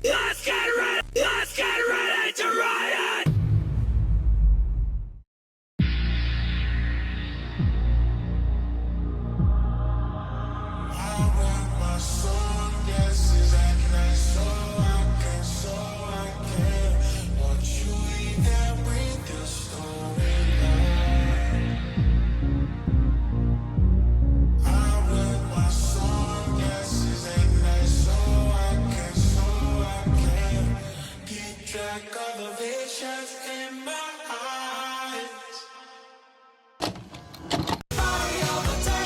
Let's get ready to riot!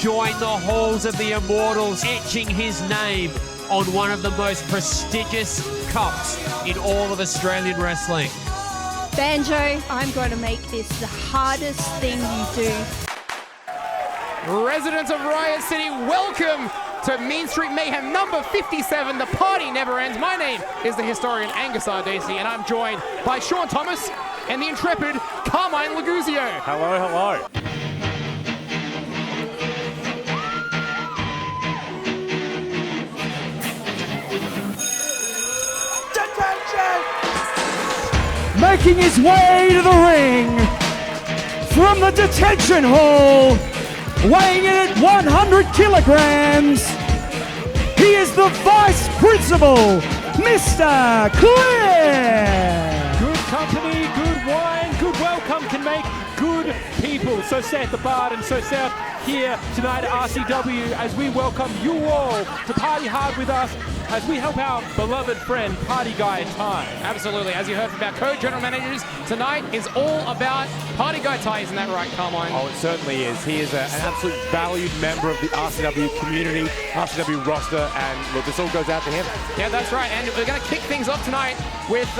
Join the halls of the Immortals, etching his name on one of the most prestigious cups in all of Australian wrestling. Banjo, I'm going to make this the hardest thing you do. Residents of Riot City, welcome to Mean Street Mayhem number 57. The party never ends. My name is the historian Angus RDC, and I'm joined by Sean Thomas and the intrepid Carmine Laguzio. Hello, hello. Making his way to the ring from the detention hall, weighing in at 100 kilograms, he is the vice principal, Mr. Kray. Good company, good wine, good welcome can make good people. So saith the Bard, and so saith here tonight at RCW as we welcome you all to party hard with us as we help our beloved friend, Party Guy Ty. Absolutely, as you heard from our co-general managers, tonight is all about Party Guy Ty, isn't that right, Carmine? Oh, it certainly is. He is an absolute valued member of the RCW community, RCW roster, and look, this all goes out to him. Yeah, that's right, and we're going to kick things off tonight with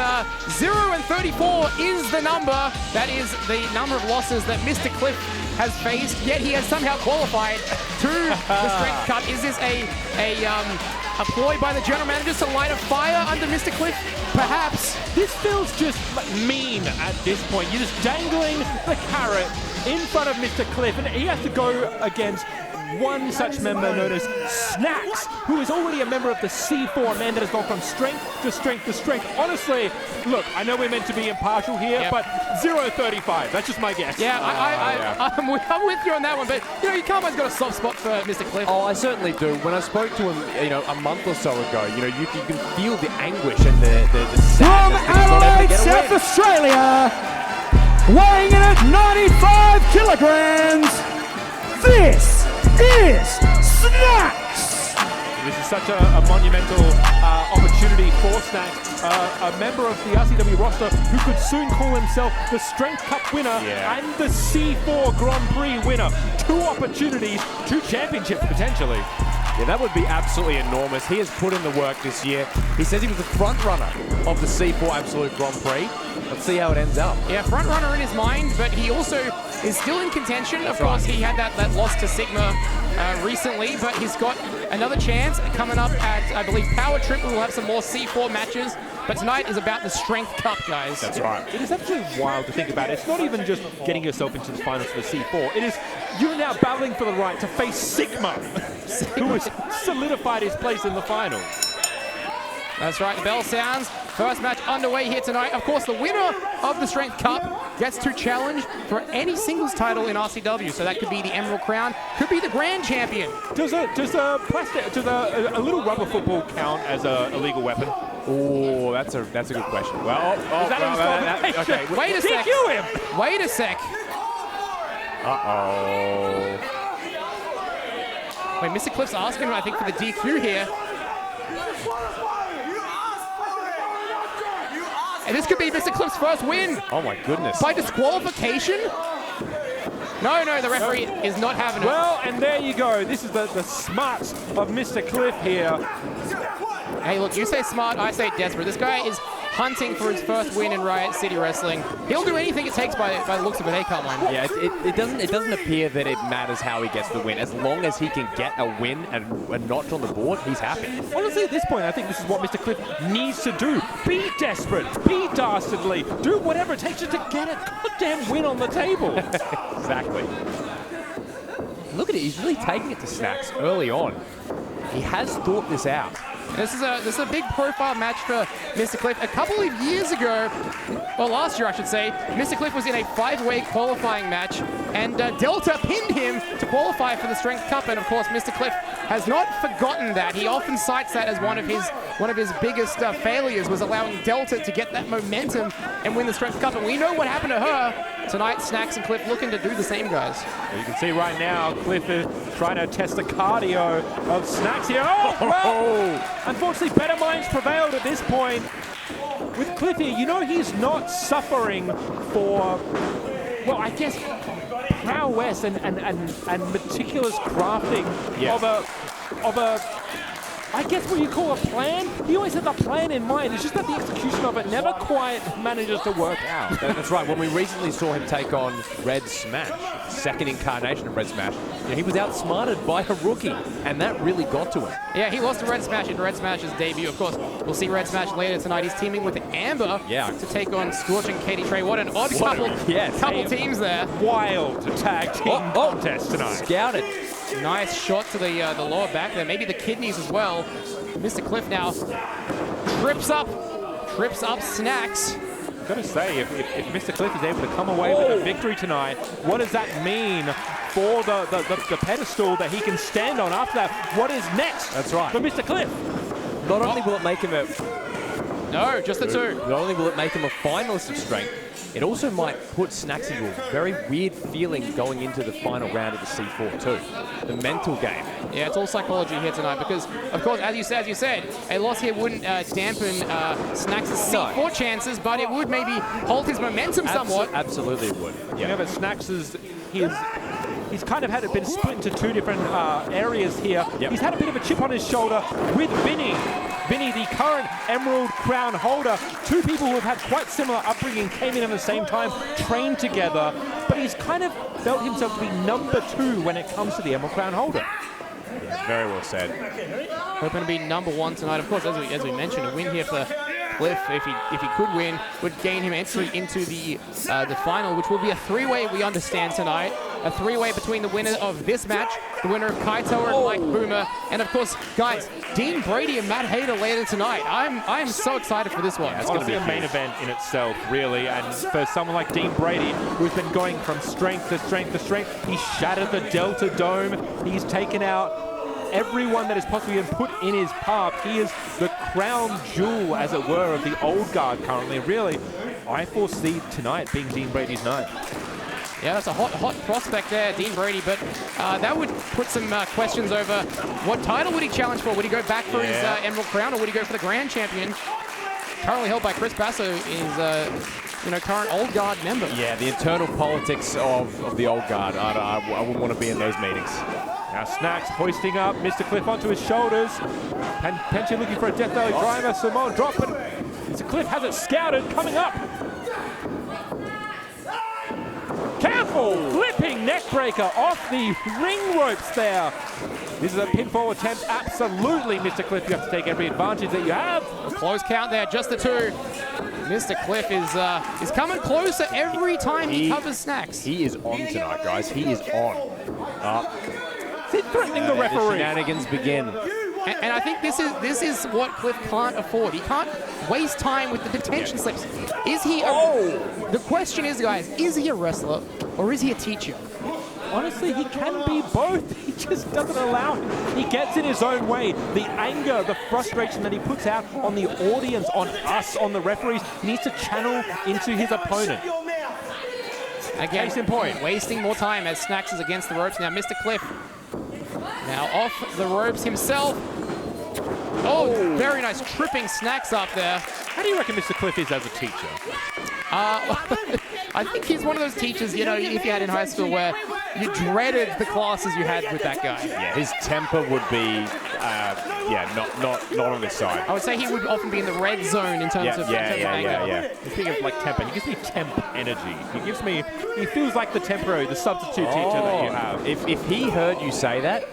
0 and 34 is the number. That is the number of losses that Mr. Cliff has faced, yet he has somehow qualified to the Strength Cup. Is this a ploy by the general managers to light a fire under Mr. Cliff? Perhaps. This feels just mean at this point. You're just dangling the carrot in front of Mr. Cliff, and he has to go against one such member known as Snaxx, who is already a member of the C4, a man that has gone from strength to strength to strength. Honestly, look, I know we're meant to be impartial here, but 0-35, that's just my guess. Yeah, I'm with you on that one, but you know, Carmine's got a soft spot for Mr. Cliff. Oh, I certainly do. When I spoke to him, you know, a month or so ago, you know, you can feel the anguish and the sadness. From Adelaide, South Australia, weighing in at 95 kilograms, this is Snaxx! This is such a monumental opportunity for Snaxx, a member of the RCW roster who could soon call himself the Strength Cup winner and the C4 Grand Prix winner. 2 opportunities, 2 championships potentially. Yeah, that would be absolutely enormous. He has put in the work this year. He says he was the front runner of the C4 Absolute Grand Prix. Let's see how it ends up. Yeah, front runner in his mind, but he also is still in contention. Of course, he had that loss to Sigma recently, but he's got another chance coming up at, I believe, Power Trip. We'll have some more C4 matches, but tonight is about the Strength Cup, guys. That's right. It is absolutely wild to think about. It's not even just getting yourself into the finals for the C4. It is you're now battling for the right to face Sigma, who has solidified his place in the finals. That's right, the bell sounds. First match underway here tonight. Of course, the winner of the Strength Cup gets to challenge for any singles title in RCW. So that could be the Emerald Crown, could be the Grand Champion. Does a little rubber football count as a illegal weapon? Oh, that's a good question. Well, okay. Wait a sec. him. Wait a sec. Uh-oh. Wait, Mr. Cliff's asking him, I think, for the DQ here. And this could be Mr. Cliff's first win. Oh my goodness. By disqualification? No, the referee is not having it. Well, and there you go. This is the smarts of Mr. Cliff here. Hey, look, you say smart, I say desperate. This guy is hunting for his first win in Riot City Wrestling. He'll do anything it takes by the looks of it. Hey, Carmine. Yeah, it doesn't appear that it matters how he gets the win. As long as he can get a win and a notch on the board, he's happy. Honestly, at this point, I think this is what Mr. Cliff needs to do. Be desperate, be dastardly, do whatever it takes just to get a goddamn win on the table. Exactly. Look at it, he's really taking it to Snaxx early on. He has thought this out. This is a big profile match for Mr. Cliff. A couple of years ago, well, last year I should say, Mr. Cliff was in a 5-way qualifying match, and Delta pinned him to qualify for the Strength Cup. And of course, Mr. Cliff has not forgotten that. He often cites that as one of his biggest failures, was allowing Delta to get that momentum and win the Strength Cup. And we know what happened to her. Tonight, Snaxx and Cliff looking to do the same, guys. You can see right now, Cliff is trying to test the cardio of Snaxx here. Oh, well, unfortunately, better minds prevailed at this point. With Cliff here, you know he's not suffering for, well, I guess, prowess and meticulous crafting of a I guess what you call a plan. He always had the plan in mind. It's just that the execution of it never quite manages to work out. That's right. When we recently saw him take on Red Smash, second incarnation of Red Smash, he was outsmarted by a rookie, and that really got to him. Yeah, he lost to Red Smash in Red Smash's debut. Of course, we'll see Red Smash later tonight. He's teaming with Amber to take on Scorch and Cadie. What an odd couple teams there. Wild tag team contest tonight. Scouted. Nice shot to the lower back there, maybe the kidneys as well. Mr. Cliff now trips up Snaxx. I've got to say, if Mr. Cliff is able to come away with a victory tonight, what does that mean for the pedestal that he can stand on after that? What is next? That's right. For Mr. Cliff? Not only will it make him No, just the two. Not only will it make him a finalist of Strength, it also might put Snaxx into a very weird feeling going into the final round of the C4 too. The mental game. Yeah, it's all psychology here tonight because, of course, as you said, a loss here wouldn't dampen Snaxx's C4 chances, but it would maybe hold his momentum somewhat. Absolutely it would. Yeah, you know, but Snaxx's he's kind of been split into two different areas here. Yep. He's had a bit of a chip on his shoulder with Vinny. Vinny, the current Emerald Crown holder. Two people who have had quite similar upbringing, came in at the same time, trained together, but he's kind of felt himself to be number 2 when it comes to the Emerald Crown holder. Yeah, very well said. Hoping to be number 1 tonight. Of course, as we mentioned, a win here for Cliff, if he could win, would gain him entry into the final, which will be a 3-way, we understand, tonight. A 3-way between the winner of this match, the winner of Kaitoa and Mike Boomer, and of course, guys, Dean Brady and Matt Hayter later tonight. I'm so excited for this one. Yeah, it's going to be a main event in itself, really, and for someone like Dean Brady, who's been going from strength to strength to strength, he shattered the Delta Dome, he's taken out everyone that has possibly been put in his path. He is the crown jewel, as it were, of the old guard currently. Really, I foresee tonight being Dean Brady's night. Yeah, that's a hot prospect there, Dean Brady, but that would put some questions over what title would he challenge for? Would he go back for his Emerald Crown, or would he go for the Grand Champion? Currently held by Chris Basso, is current Old Guard member. Yeah, the internal politics of the Old Guard. I wouldn't want to be in those meetings. Now Snaxx hoisting up Mr. Cliff onto his shoulders. Pencha looking for a Death Valley driver. Samoan drop, but Mr. Cliff has it scouted, coming up. Careful! Flipping neckbreaker off the ring ropes there. This is a pinfall attempt. Absolutely, Mr. Cliff, you have to take every advantage that you have. A close count there, just the 2. Mr. Cliff is coming closer every time he covers Snaxx. He is on tonight, guys. He is on. He's threatening the referee. The shenanigans begin. And I think this is what Cliff can't afford. He can't waste time with the detention slips. Is he the question is, guys, is he a wrestler or is he a teacher? Honestly, he can be both. He just doesn't allow him. He gets in his own way. The anger, the frustration that he puts out on the audience, on us, on the referees, he needs to channel into his opponent. Again, case in point, wasting more time as Snaxx is against the ropes. Now, Mr. Cliff now off the ropes himself. Oh, very nice tripping Snaxx up there. How do you reckon Mr. Cliff is as a teacher? I think he's one of those teachers, if you had in high school, where you dreaded the classes you had with that guy. Yeah, his temper would be, not on his side. I would say he would often be in the red zone in terms of anger. Speaking of like temper, he gives me temp energy. He feels like the temporary, the substitute teacher that you have. If he heard you say that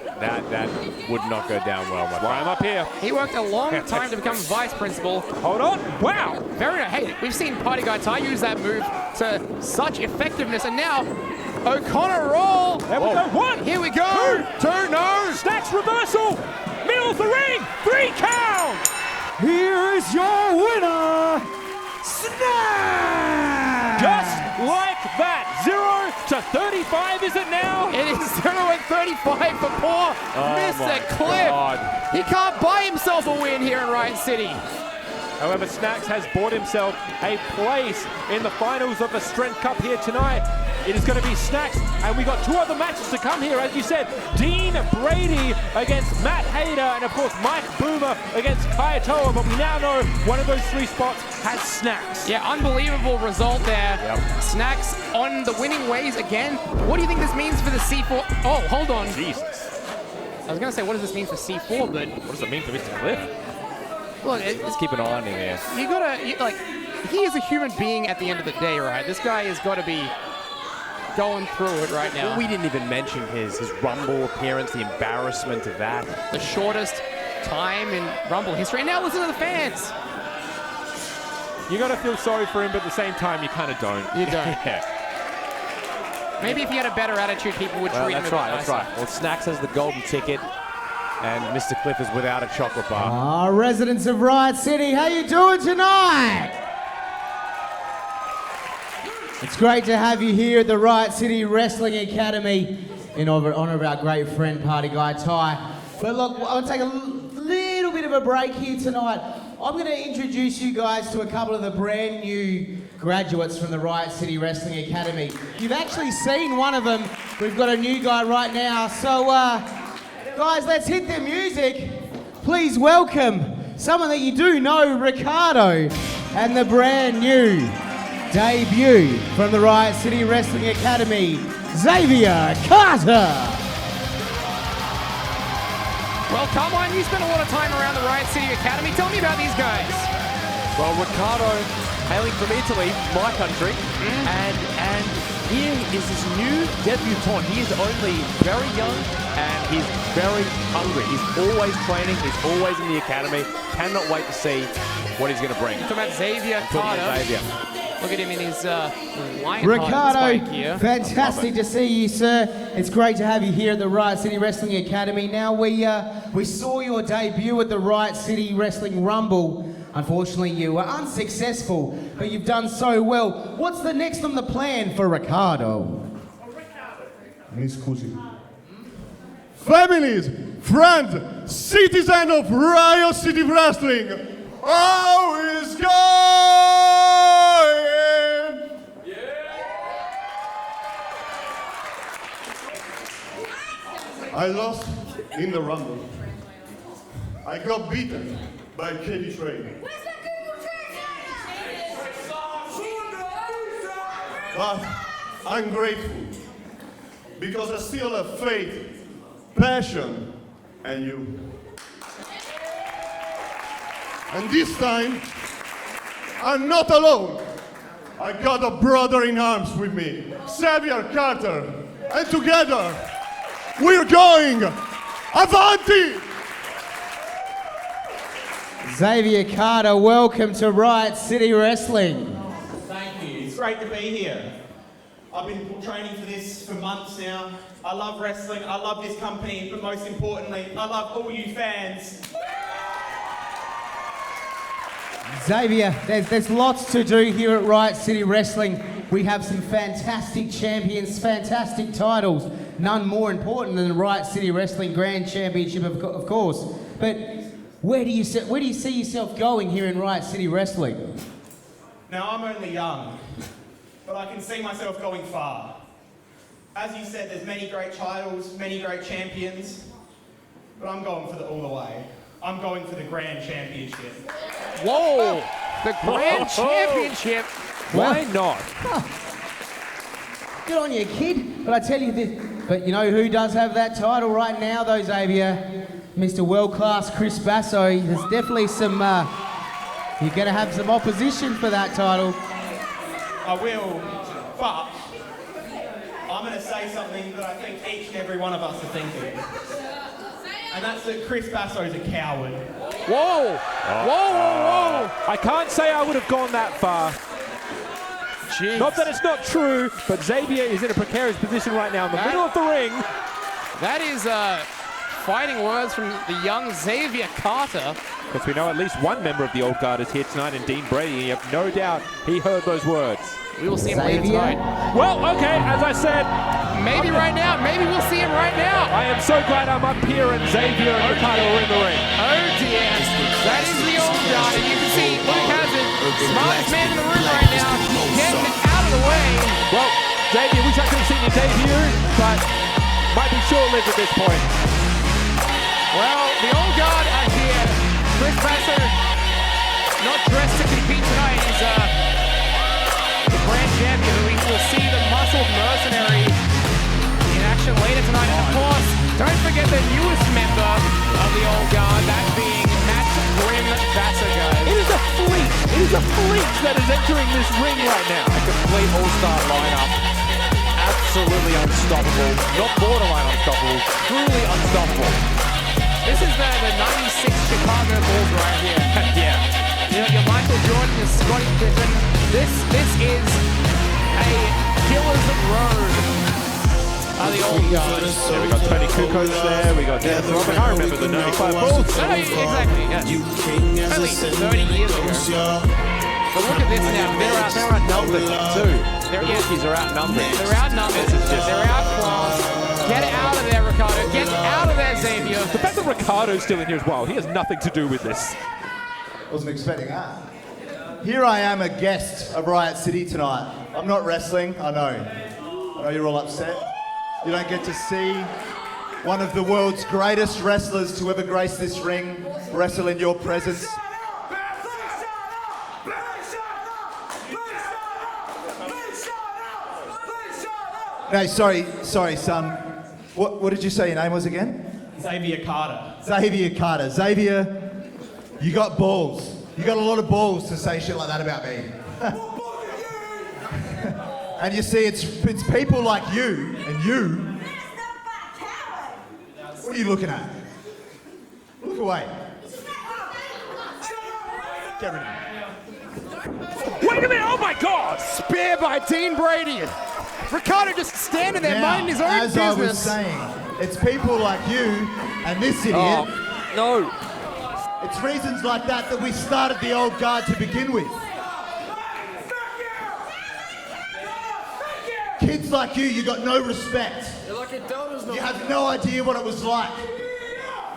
would not go down well. That's why I'm up here. He worked a long time to become vice principal. Hold on. Wow. Very nice. Hey, we've seen Party Guy Ty use that move to such effectiveness, and now O'Connor roll. There we go. 1. Here we go. 2. No. Snaxx reversal. middle of the ring. 3 count. Here is your winner, Snaxx! Just like that. 0 to 35, is it now? It is 0 and 35 for poor Mr. Cliff. He can't buy himself a win here in Riot City. However, Snaxx has bought himself a place in the finals of the Strength Cup here tonight. It is going to be Snaxx, and we got 2 other matches to come here, as you said. Dean Brady against Matt Hayter, and of course Mike Boomer against Kaitoa, but we now know one of those 3 spots has Snaxx. Yeah, unbelievable result there. Snaxx on the winning ways again. What do you think this means for the C4? Oh, hold on. Jesus. I was going to say, what does this mean for C4, but... What does it mean for Mr. Cliff? Look, Let's keep an eye on him here. you gotta, he is a human being at the end of the day, right? This guy has got to be going through it right now. We didn't even mention his Rumble appearance, the embarrassment of that. The shortest time in Rumble history. And now listen to the fans. You got to feel sorry for him, but at the same time, you kind of don't. You don't. Yeah. Maybe if he had a better attitude, people would treat him a bit nicer. That's right. Well, Snaxx has the golden ticket, and Mr. Cliff is without a chocolate bar. Residents of Riot City, how you doing tonight? It's great to have you here at the Riot City Wrestling Academy in honor of our great friend, Party Guy Ty. But look, I'll take a little bit of a break here tonight. I'm going to introduce you guys to a couple of the brand new graduates from the Riot City Wrestling Academy. You've actually seen one of them. We've got a new guy right now. So, guys, let's hit the music. Please welcome someone that you do know, Ricardo, and the brand new debut from the Riot City Wrestling Academy, Xavier Carter. Well, come on, you spent a lot of time around the Riot City Academy. Tell me about these guys. Well, Ricardo, hailing from Italy, my country, and here is his new debutant. He is only very young and he's very hungry. He's always training, he's always in the academy. Cannot wait to see what he's going to bring. Talking about Xavier Carter. Look at him in his lion Ricardo, spike here. fantastic to see you, sir. It's great to have you here at the Riot City Wrestling Academy. Now, we saw your debut at the Riot City Wrestling Rumble. Unfortunately, you were unsuccessful, but you've done so well. What's the next on the plan for Ricardo? Mi scusi. Families, friends, citizens of Riot City Wrestling, how is going? I lost in the Rumble. I got beaten by Cadie Trey. But I'm grateful because I still have faith, passion, and you. And this time, I'm not alone. I got a brother in arms with me, Xavier Carter, and together, we're going Avanti! Xavier Carter, welcome to Riot City Wrestling. Thank you. It's great to be here. I've been training for this for months now. I love wrestling, I love this company, but most importantly, I love all you fans. Xavier, there's lots to do here at Riot City Wrestling. We have some fantastic champions, fantastic titles, none more important than the Riot City Wrestling Grand Championship, of course. But where do you see yourself going here in Riot City Wrestling? Now, I'm only young, but I can see myself going far. As you said, there's many great titles, many great champions, but I'm going for all the way. I'm going for the Grand Championship. Whoa! The Grand Championship. Why not? Good on you, kid. But I tell you this, but you know who does have that title right now, though, Xavier? Mr. World Class Chris Basso. There's definitely some, you're going to have some opposition for that title. I will, but I'm going to say something that I think each and every one of us are thinking. And that's that Chris Basso's a coward. Whoa! Whoa! I can't say I would have gone that far. Jeez. Not that it's not true, but Xavier is in a precarious position right now in the middle of the ring. That is fighting words from the young Xavier Carter. Because we know at least one member of the Old Guard is here tonight in Dean Brady. And you have no doubt he heard those words. We will see him later tonight. Well, okay, as I said, maybe right now. Maybe we'll see him right now. I am so glad I'm up here and Xavier and Ricardo are in the ring. Oh dear. That is the Old Guard. And you can see Luke has it. Smartest man in the room right now. Getting out of the way. Well, Xavier, wish I could have seen your debut, but might be short-lived at this point. Well, the Old Guard are here. Chris Passer, not dressed to compete tonight. He's the grand champion. We will see the muscled mercenary in action later tonight. And of course, don't forget the newest member of the Old Guard, that being Matt Grim Passer, guys. It is a fleet. It is a fleet that is entering this ring right now. A complete all-star lineup. Absolutely unstoppable. Not borderline unstoppable. Truly unstoppable. This is the 96 Chicago Bulls right here. Yeah. You know, your Michael Jordan, your Scottie Pippen. This is a killer's road of the Old Guard. Yeah, we got Tony Kukoc there. We got Dennis Robin. I remember the 95 Bulls. Exactly, yeah. Only 30 years ago. But look at this now. They're outnumbered too. Their Yankees are outnumbered. They're outnumbered. They're outclassed. Get out of there, Ricardo. Get out of there, Xavier. The fact that Ricardo's still in here as well, he has nothing to do with this. Wasn't expecting that. Here I am, a guest of Riot City tonight. I'm not wrestling, I know you're all upset. You don't get to see one of the world's greatest wrestlers to ever grace this ring wrestle in your presence. No, sorry, son. What did you say your name was again? Xavier Carter. Xavier Carter. Xavier, you got balls. You got a lot of balls to say shit like that about me. And you see, it's people like you and you. What are you looking at? Look away. Get rid of him. Wait a minute! Oh my God! Spear by Dean Brady. Ricardo just standing there minding his own as business. I was saying, it's people like you and this idiot. Oh, no. It's reasons like that we started the Old Guard to begin with. Kids like you got no respect. You have no idea what it was like.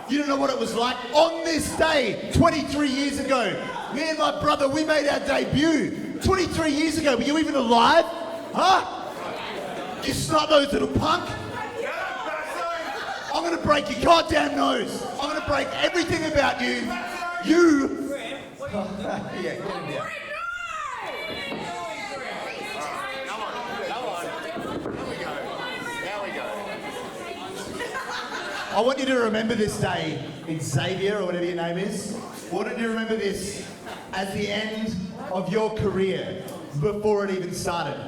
You don't know what it was like. On this day, 23 years ago, me and my brother, we made our debut. 23 years ago, were you even alive? Huh? You snot-nosed little punk. I'm gonna break your goddamn nose. I'm gonna break everything about you. You. Yeah, get him down. I want you to remember this day, Xavier, or whatever your name is. I want you to remember this as the end of your career, before it even started.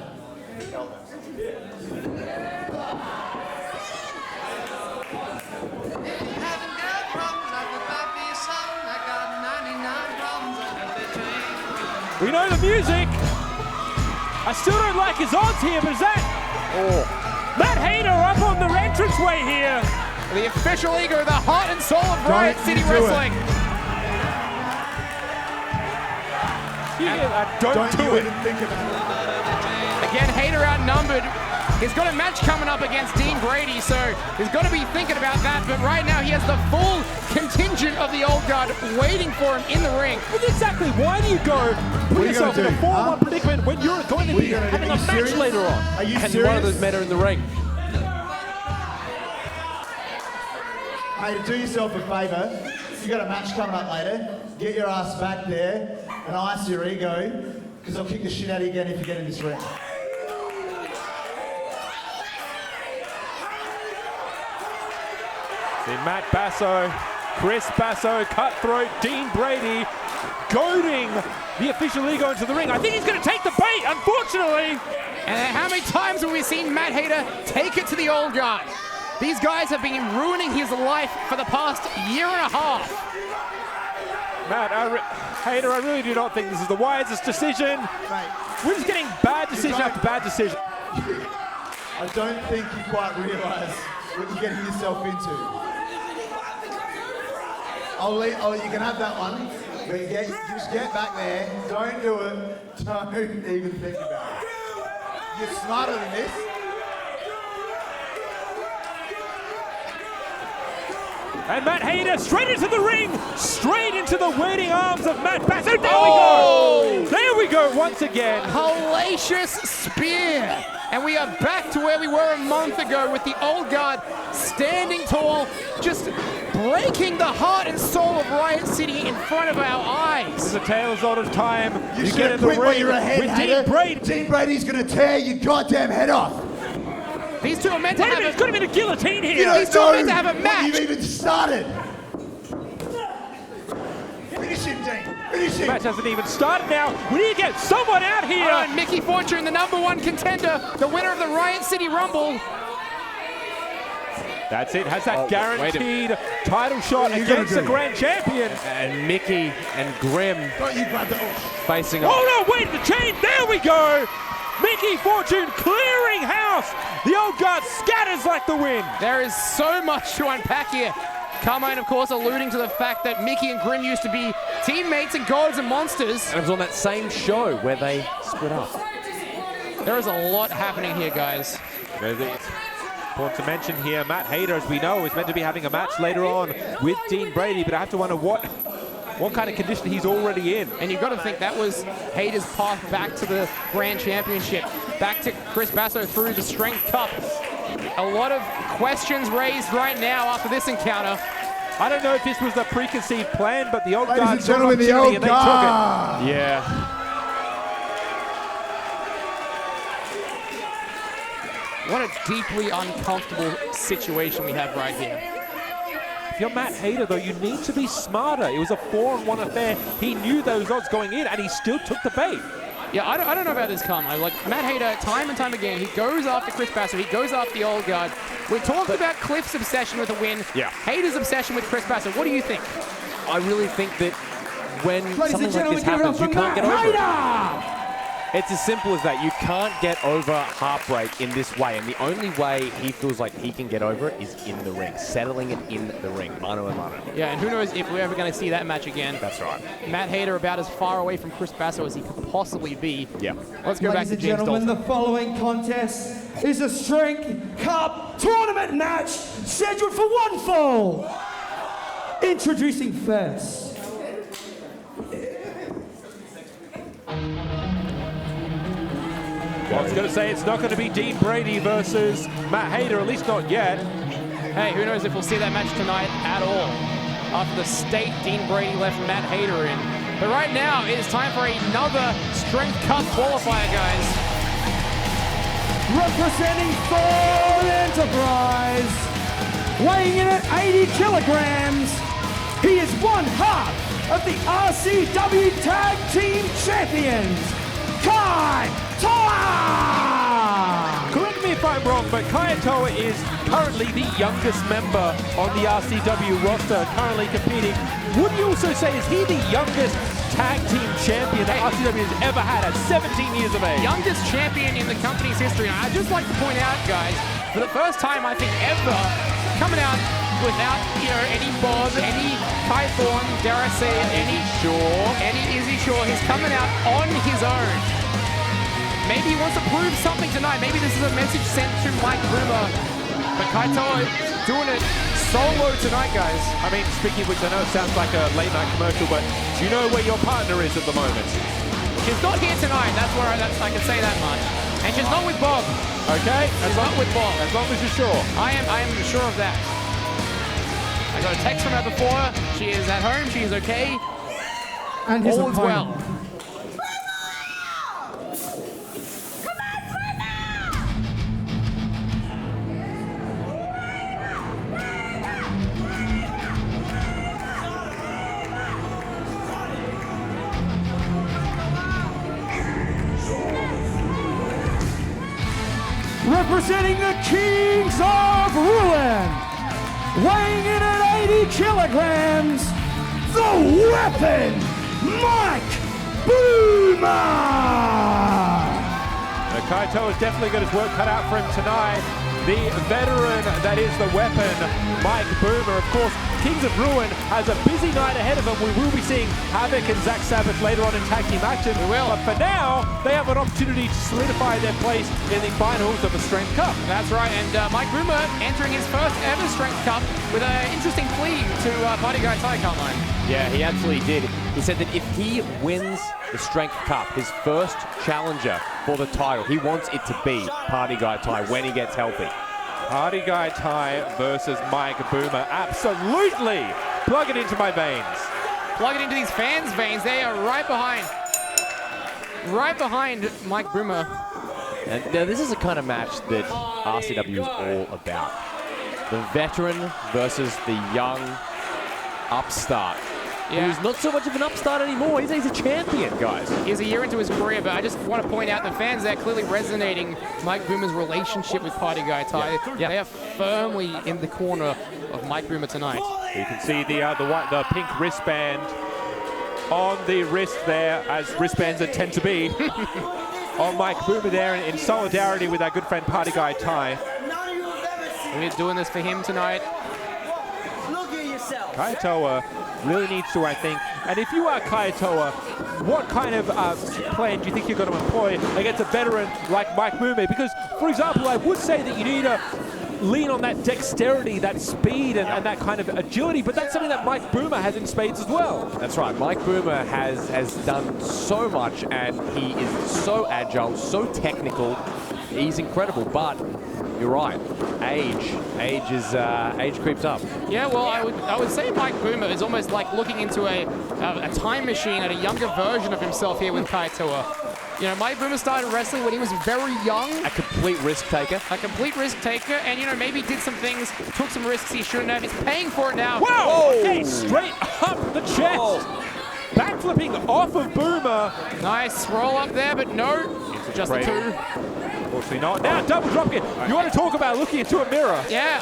We know the music. I still don't like his odds here, but is that... Oh. Matt Hayter up on the entranceway here. The official ego, the heart and soul of Riot City Wrestling. Don't do it. Even think about it. Again, Hayter outnumbered. He's got a match coming up against Dean Brady, so he's got to be thinking about that. But right now, he has the full contingent of the Old Guard waiting for him in the ring. But exactly, why do you go put yourself in a 4-1 predicament when you're going to be having a match later on? Are you And serious? one of those men are in the ring. Hey, to do yourself a favour, you got a match coming up later. Get your ass back there and ice your ego, because I'll kick the shit out of you again if you get in this ring. See Matt Basso, Chris Basso, Cutthroat, Dean Brady, goading the official ego into the ring. I think he's going to take the bait, unfortunately. And how many times have we seen Matt Hayter take it to the Old Guard? These guys have been ruining his life for the past year and a half. Matt Hayter, I really do not think this is the wisest decision. Mate, we're just getting bad decision after bad decision. I don't think you quite realise what you're getting yourself into. you can have that one. But just get back there. Don't do it. Don't even think about it. You're smarter than this. And Matt Hayter straight into the ring, straight into the waiting arms of Matt Bassett. There we go. There we go once again. Hellacious spear. And we are back to where we were a month ago with the old guard standing tall, just breaking the heart and soul of Riot City in front of our eyes. The tales of time. You get in the quit while ring you're ahead, with Hayter. Dean Brady. Dean Brady's going to tear your goddamn head off. These two are meant to Wait a minute, have it's going to be the guillotine here. You don't These two are meant know to have a what match. you've even started. Finish him, Dean. Finish him. The match hasn't even started now. We need to get someone out here. All right, Mickey Fortune, the #1 contender, the winner of the Riot City Rumble. That's it. Has that guaranteed title shot against the grand champion. And Mickey and Grim Don't you grab the... facing up. Oh no, wait, the chain. There we go. Mickey Fortune clearing house. The old guard scatters like the wind. There is so much to unpack here. Carmine, of course, alluding to the fact that Mickey and Grim used to be teammates in Gods and Monsters. And it was on that same show where they split up. There is a lot happening here, guys. Important to mention here, Matt Hayter, as we know, is meant to be having a match later on with Dean Brady, but I have to wonder what kind of condition he's already in. And you've got to think that was Hayter's path back to the Grand Championship, back to Chris Basso through the Strength Cup. A lot of questions raised right now after this encounter. I don't know if this was the preconceived plan, but the old Ladies guard and gentlemen, the old and they guard. took it. Yeah. What a deeply uncomfortable situation we have right here. If you're Matt Hayter, though, you need to be smarter. It was a 4-on-1 affair. He knew those odds going in, and he still took the bait. Yeah, I don't know about this, Carmine. Like, Matt Hayter, time and time again, he goes after Chris Basso, he goes after the old guard. We talked about Cliff's obsession with a win, Hayter's obsession with Chris Basso. What do you think? I really think that when something like this happens, you can't get over it. It's as simple as that. You can't get over heartbreak in this way, and the only way he feels like he can get over it is in the ring, settling it in the ring, mano a mano. Yeah, and who knows if we're ever going to see that match again. That's right. Matt Hayter about as far away from Chris Basso as he could possibly be. Yeah. Let's go back to James Dalton. The following contest is a Strength Cup tournament match scheduled for one fall. Introducing first. Well, I was going to say it's not going to be Dean Brady versus Matt Hayter, at least not yet. Hey, who knows if we'll see that match tonight at all. After the state Dean Brady left Matt Hayter in. But right now, it is time for another Strength Cup qualifier, guys. Representing Ford Enterprise, weighing in at 80 kilograms, he is one half of the RCW Tag Team Champions, Kaitoa! Correct me if I'm wrong, but Kaitoa is currently the youngest member on the RCW roster, currently competing. Would you also say, is he the youngest tag team champion that RCW has ever had at 17 years of age? Youngest champion in the company's history. And I'd just like to point out, guys, for the first time, I think, ever, coming out without, any Bob, any Kai Thorne, dare I say it, any Izzy Shaw. He's coming out on his own. Maybe he wants to prove something tonight. Maybe this is a message sent to Mike Boomer. But Kaitoa doing it solo tonight, guys. I mean, speaking of which, I know it sounds like a late night commercial, but do you know where your partner is at the moment? She's not here tonight. I can say that much. And she's not with Bob. Okay, She's not with Bob. As long as you're sure. I am sure of that. I got a text from her before. She is at home. She is okay. And his all is well. Representing the Kings of Ruin, weighing in at 80 kilograms, the Weapon, Mike Boomer! Kaitoa's definitely got his work cut out for him tonight. The veteran that is the Weapon, Mike Boomer, of course, Kings of Ruin has a busy night ahead of them. We will be seeing HAVOK and Sabbath later on in tag team action. We will. But for now, they have an opportunity to solidify their place in the finals of the Strength Cup. That's right, and Mike Boomer entering his first ever Strength Cup with an interesting plea to Party Guy Ty, Carmine. Yeah, he absolutely did. He said that if he wins the Strength Cup, his first challenger for the title, he wants it to be Party Guy Ty when he gets healthy. Party Guy Ty versus Mike Boomer. Absolutely! Plug it into my veins. Plug it into these fans' veins. They are right behind Mike Boomer. And now this is the kind of match that RCW is all about. The veteran versus the young upstart. Yeah. Who's not so much of an upstart anymore. He's a champion, guys. He's a year into his career, but I just want to point out the fans there clearly resonating Mike Boomer's relationship with Party Guy Ty. Yeah. They are firmly in the corner of Mike Boomer tonight. You can see the pink wristband on the wrist there, as wristbands that tend to be, on Mike Boomer there in solidarity with our good friend Party Guy Ty. We're doing this for him tonight. Kaitoa really needs to, I think. And if you are Kaitoa, what kind of plan do you think you're going to employ against a veteran like Mike Boomer? Because, for example, I would say that you need to lean on that dexterity, that speed, and that kind of agility, but that's something that Mike Boomer has in spades as well. That's right. Mike Boomer has done so much, and he is so agile, so technical. He's incredible, but you're right. Age creeps up. Yeah, well, I would say Mike Boomer is almost like looking into a time machine at a younger version of himself here with Kaitoa. You know, Mike Boomer started wrestling when he was very young. A complete risk taker. A complete risk taker, and you know, maybe did some things, took some risks he shouldn't have. He's paying for it now. Wow! Okay, straight up the chest. Oh. Backflipping off of Boomer. Nice roll up there, but no, just the two. Unfortunately not. Now double drop kick. You want to talk about looking into a mirror? Yeah,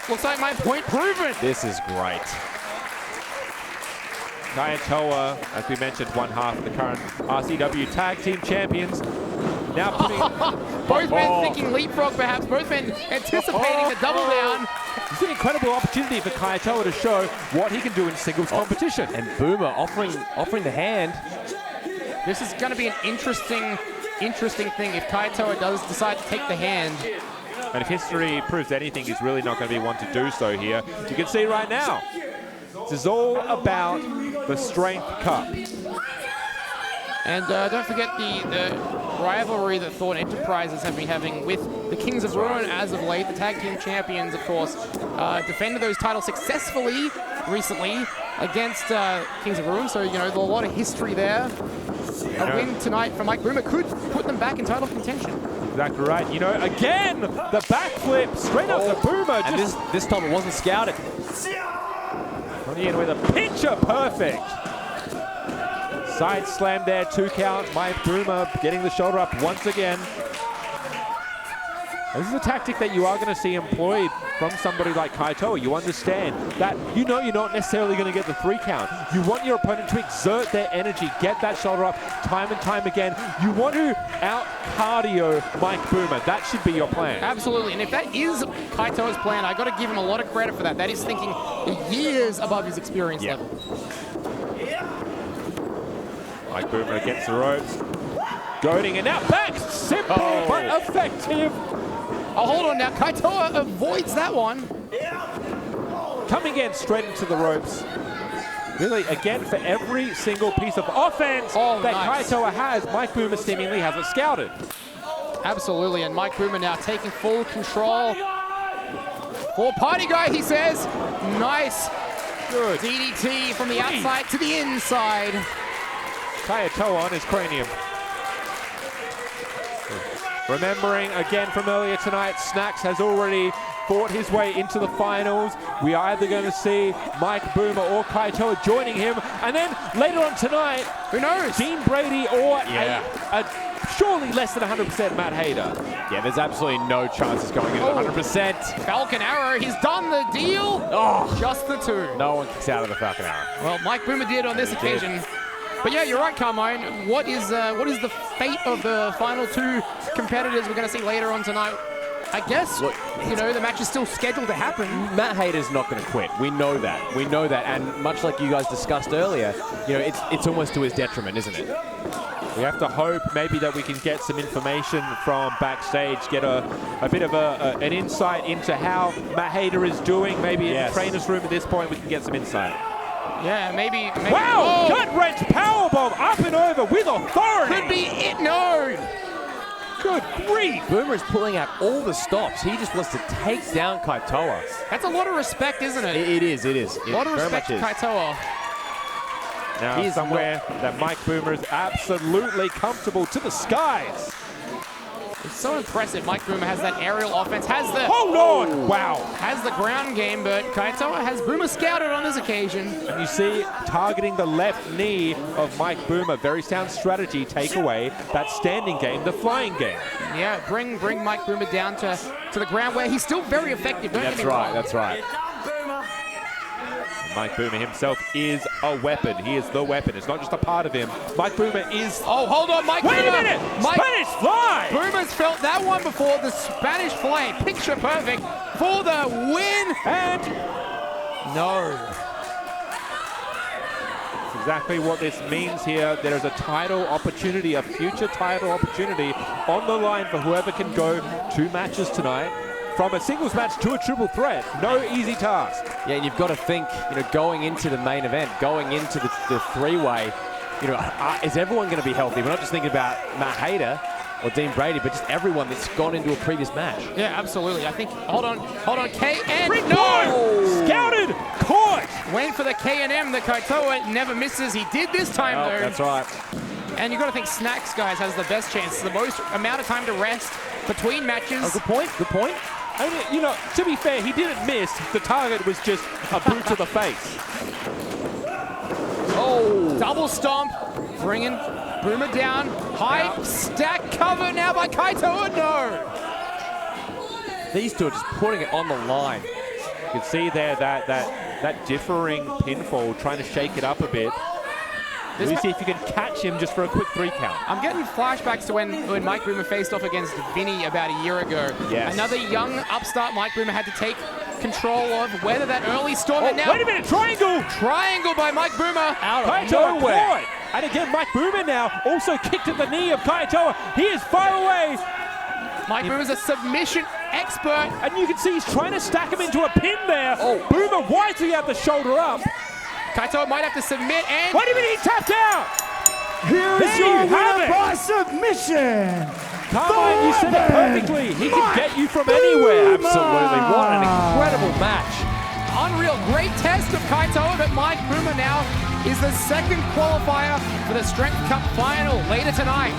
looks like my point proven. This is great. Kaitoa, as we mentioned, one half of the current RCW Tag Team Champions. Now putting... Both men thinking leapfrog, perhaps. Both men anticipating the double down. It's an incredible opportunity for Kaitoa to show what he can do in singles competition. And Boomer offering the hand. This is going to be an interesting thing if Kaitoa does decide to take the hand. And if history proves anything, he's really not going to be one to do so here. You can see right now, this is all about the Strength Cup. And don't forget the rivalry that Thorn Enterprises have been having with the Kings of Ruin as of late. The tag team champions, of course, defended those titles successfully recently against Kings of Ruin. So, you know, there's a lot of history there. A win tonight from Mike Boomer could put them back in title contention. Exactly right. You know, again, the backflip straight up the Boomer. And this time it wasn't scouted. Coming in with a picture perfect. Side slam there, 2 count. Mike Boomer getting the shoulder up once again. This is a tactic that you are going to see employed from somebody like Kaitoa. You understand that you know you're not necessarily going to get the 3 count. You want your opponent to exert their energy, get that shoulder up time and time again. You want to out-cardio Mike Boomer. That should be your plan. Absolutely, and if that is Kaitoa's plan, I got to give him a lot of credit for that. That is thinking years above his experience level. Mike Boomer against the ropes. Goading and now back. Simple but effective. Oh, hold on now. Kaitoa avoids that one. Coming in straight into the ropes. Really, again, for every single piece of offense that Kaitoa has, Mike Boomer seemingly hasn't scouted. Absolutely, and Mike Boomer now taking full control. For Party Guy, he says. Nice. Good. DDT from the outside to the inside. Kaitoa on his cranium. Remembering again from earlier tonight, Snaxx has already fought his way into the finals. We are either going to see Mike Boomer or Kaitoa joining him, and then later on tonight, who knows? Dean Brady or a surely less than 100% Matt Hayter. Yeah, there's absolutely no chance it's going in at 100%. Falcon Arrow, he's done the deal. Oh, just the 2. No one kicks out of the Falcon Arrow. Well, Mike Boomer did on this occasion. But yeah, you're right, Carmine. What is the fate of the final 2 competitors we're going to see later on tonight? I guess, Look, you know, the match is still scheduled to happen. Matt Hayter's not going to quit. We know that. We know that. And much like you guys discussed earlier, you know, it's almost to his detriment, isn't it? We have to hope maybe that we can get some information from backstage, get a bit of an insight into how Matt Hayter is doing. Maybe in the trainer's room at this point we can get some insight. Yeah, maybe. Wow! Gut wrench powerbomb up and over with authority. Could be it. No. Good grief! Boomer is pulling out all the stops. He just wants to take down Kaitoa. That's a lot of respect, isn't it? It is. A lot of respect to Kaitoa. Now somewhere that Mike Boomer is absolutely comfortable to the skies. It's so impressive. Mike Boomer has that aerial offense, has the... Hold on! Wow! Has the ground game, but Kaitoa has Boomer scouted on this occasion. And you see, targeting the left knee of Mike Boomer, very sound strategy, take away that standing game, the flying game. Yeah, bring Mike Boomer down to the ground where he's still very effective. Don't get me wrong. That's right. Mike Boomer himself is a weapon. He is the weapon. It's not just a part of him. Mike Boomer is... Oh, hold on, Mike Boomer. Wait a minute! Spanish fly! Boomer's felt that one before. The Spanish fly. Picture perfect for the win. And... No. That's exactly what this means here. There is a title opportunity, a future title opportunity on the line for whoever can go 2 matches tonight. From a singles match to a triple threat. No easy task. Yeah, and you've got to think, you know, going into the main event, going into the three-way, you know, is everyone going to be healthy? We're not just thinking about Matt Hayter or Dean Brady, but just everyone that's gone into a previous match. Yeah, absolutely. I think, hold on, K-N, no! Scouted, caught! Waiting for the K&M, the Kaitoa never misses. He did this time, though. That's right. And you've got to think Snaxx, guys, has the best chance, the most amount of time to rest between matches. Oh, good point. I mean, you know, to be fair, he didn't miss. The target was just a boot to the face. Oh, double stomp, bringing Boomer down. High stack cover now by Kaitoa. No. These two are just putting it on the line. You can see there that differing pinfall, trying to shake it up a bit. Let me see if you can catch him just for a quick 3 count. I'm getting flashbacks to when Mike Boomer faced off against Vinny about a year ago. Yes. Another young upstart Mike Boomer had to take control of, weather that early storm. And now, wait a minute, triangle! Triangle by Mike Boomer. Out of nowhere. And again, Mike Boomer now also kicked at the knee of Kaitoa. He is far away. Mike Boomer's a submission expert. And you can see he's trying to stack him into a pin there. Oh, Boomer wisely had the shoulder up. Kaitoa might have to submit and... Wait a minute, he tapped out! Here is your winner by submission! Carmine, you said it perfectly. He can get you from anywhere. Absolutely. What an incredible match. Unreal. Great test of Kaitoa, but Mike Boomer now is the second qualifier for the Strength Cup final later tonight.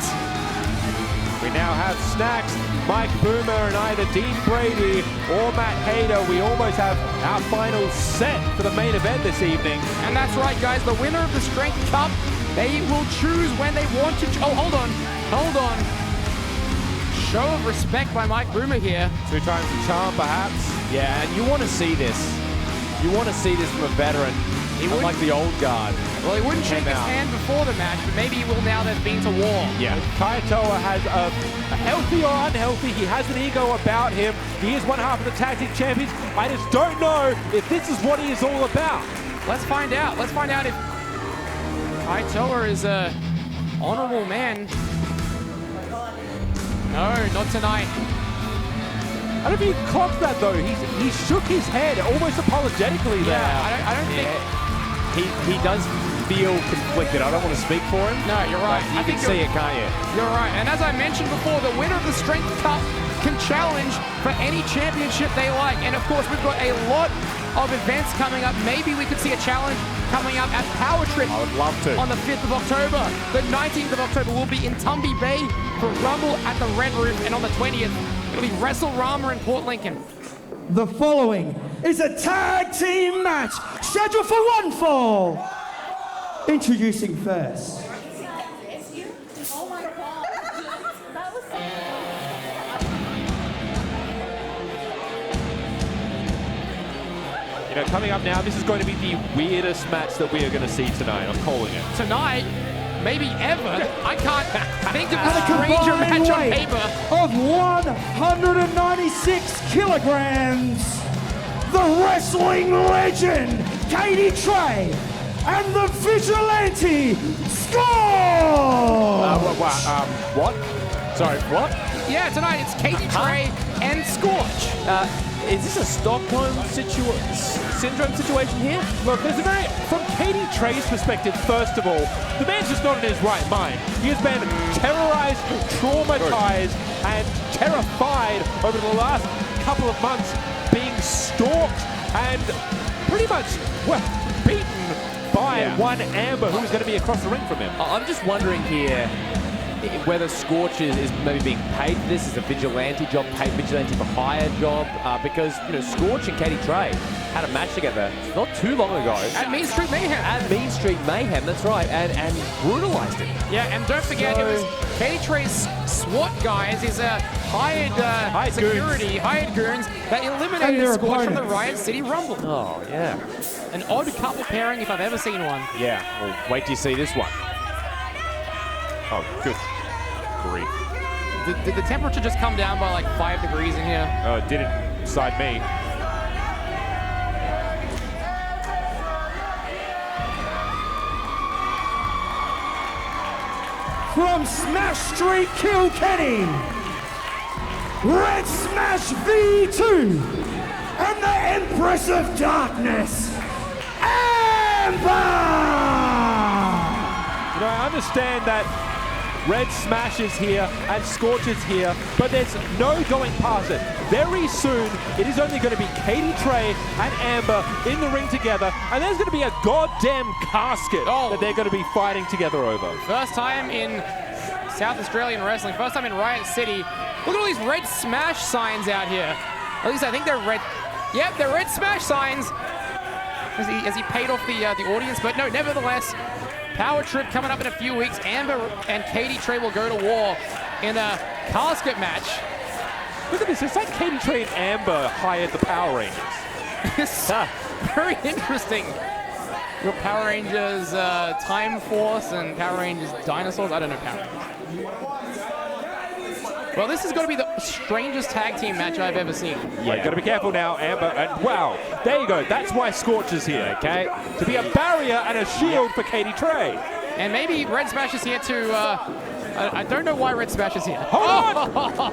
We now have Snaxx, Mike Boomer, and either Dean Brady or Matt Hayter. We almost have our final set for the main event this evening. And that's right, guys. The winner of the Strength Cup, they will choose when they want to... Oh, hold on. Show of respect by Mike Boomer here. 2 times the charm, perhaps. Yeah, and you want to see this. You want to see this from a veteran, like the old guard. Well, he wouldn't shake his hand before the match, but maybe he will now that they've been to war. Yeah. Kaitoa has a healthy or unhealthy, he has an ego about him. He is one half of the tag team champions. I just don't know if this is what he is all about. Let's find out. Let's find out if Kaitoa is a honorable man. No, not tonight. I don't know if you clocked that though. He shook his head almost apologetically there. Yeah, I don't think... He does feel conflicted. I don't want to speak for him. No, you're right. You can see it, can't you? You're right. And as I mentioned before, the winner of the Strength Cup can challenge for any championship they like. And of course, we've got a lot of events coming up. Maybe we could see a challenge coming up at Power Trip. I would love to. On the 5th of October. The 19th of October will be in Tumby Bay for Rumble at the Red Roof. And on the 20th, it'll be Wrestle-Rama in Port Lincoln. The following is a tag team match scheduled for one fall. Introducing first. You know, coming up now, this is going to be the weirdest match that we are going to see tonight. I'm calling it. Tonight, maybe ever. I can't think of At a a stranger match combined on weight paper. of 196 kilograms, the wrestling legend, Katie Kray, and the vigilante, Scorch! What? Sorry, what? Yeah, tonight it's Katie Kray and Scorch. Is this a Stockholm syndrome situation here? Look, there's a very, from Katie Trey's perspective, first of all, the man's just not in his right mind. He has been terrorized, traumatized, and terrified over the last couple of months, being stalked and pretty much, well, beaten by one Amber who's going to be across the ring from him. I'm just wondering here whether Scorch is maybe being paid for this as a vigilante job, paid vigilante for hire job, because Scorch and Katie Kray had a match together not too long ago. At Mean Street Mayhem. At Mean Street Mayhem, that's right, and brutalized him. Yeah, and don't forget, it was Katie Trey's SWAT guys, his hired security, hired goons, that eliminated Scorch from the Riot City Rumble. Oh, yeah. An odd couple pairing if I've ever seen one. Yeah, well, wait till you see this one. Oh, good grief. Did the temperature just come down by like 5 degrees in here? Oh, it didn't inside me. From Smash Street Kilkenny, Red Smash V2, and the Empress of Darkness, Amber! I understand that Red Smash is here and Scorch is here, but there's no going past it. Very soon, it is only going to be Katie Kray and Amber in the ring together, and there's going to be a goddamn casket that they're going to be fighting together over. First time in South Australian wrestling, first time in Riot City. Look at all these Red Smash signs out here. At least I think they're red. Yep, they're Red Smash signs. Has he paid off the audience? But no, nevertheless, Power Trip coming up in a few weeks. Amber and Katie Kray will go to war in a casket match. Look at this, it's like Katie Kray and Amber hired the Power Rangers. It's very interesting. Your Power Rangers Time Force and Power Rangers Dinosaurs. I don't know Power Rangers. Well, this has got to be the strangest tag team match I've ever seen. Yeah, got to be careful now, Amber. And wow, there you go. That's why Scorch is here, okay? To be a barrier and a shield for Katie Kray. And maybe Red Smash is here to... I don't know why Red Smash is here. Hold on!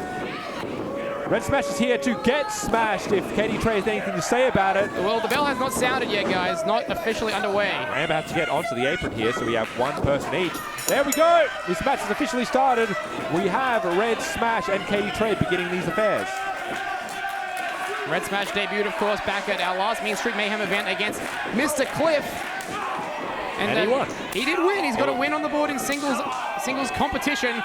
Red Smash is here to get smashed if Katie Kray has anything to say about it. Well, the bell has not sounded yet, guys. Not officially underway. Amber has to get onto the apron here, so we have one person each. There we go! This match has officially started. We have Red Smash and Katie Kray beginning these affairs. Red Smash debuted, of course, back at our last Mean Street Mayhem event against Mr. Cliff. And he won. He did win. He's got a win on the board in singles competition.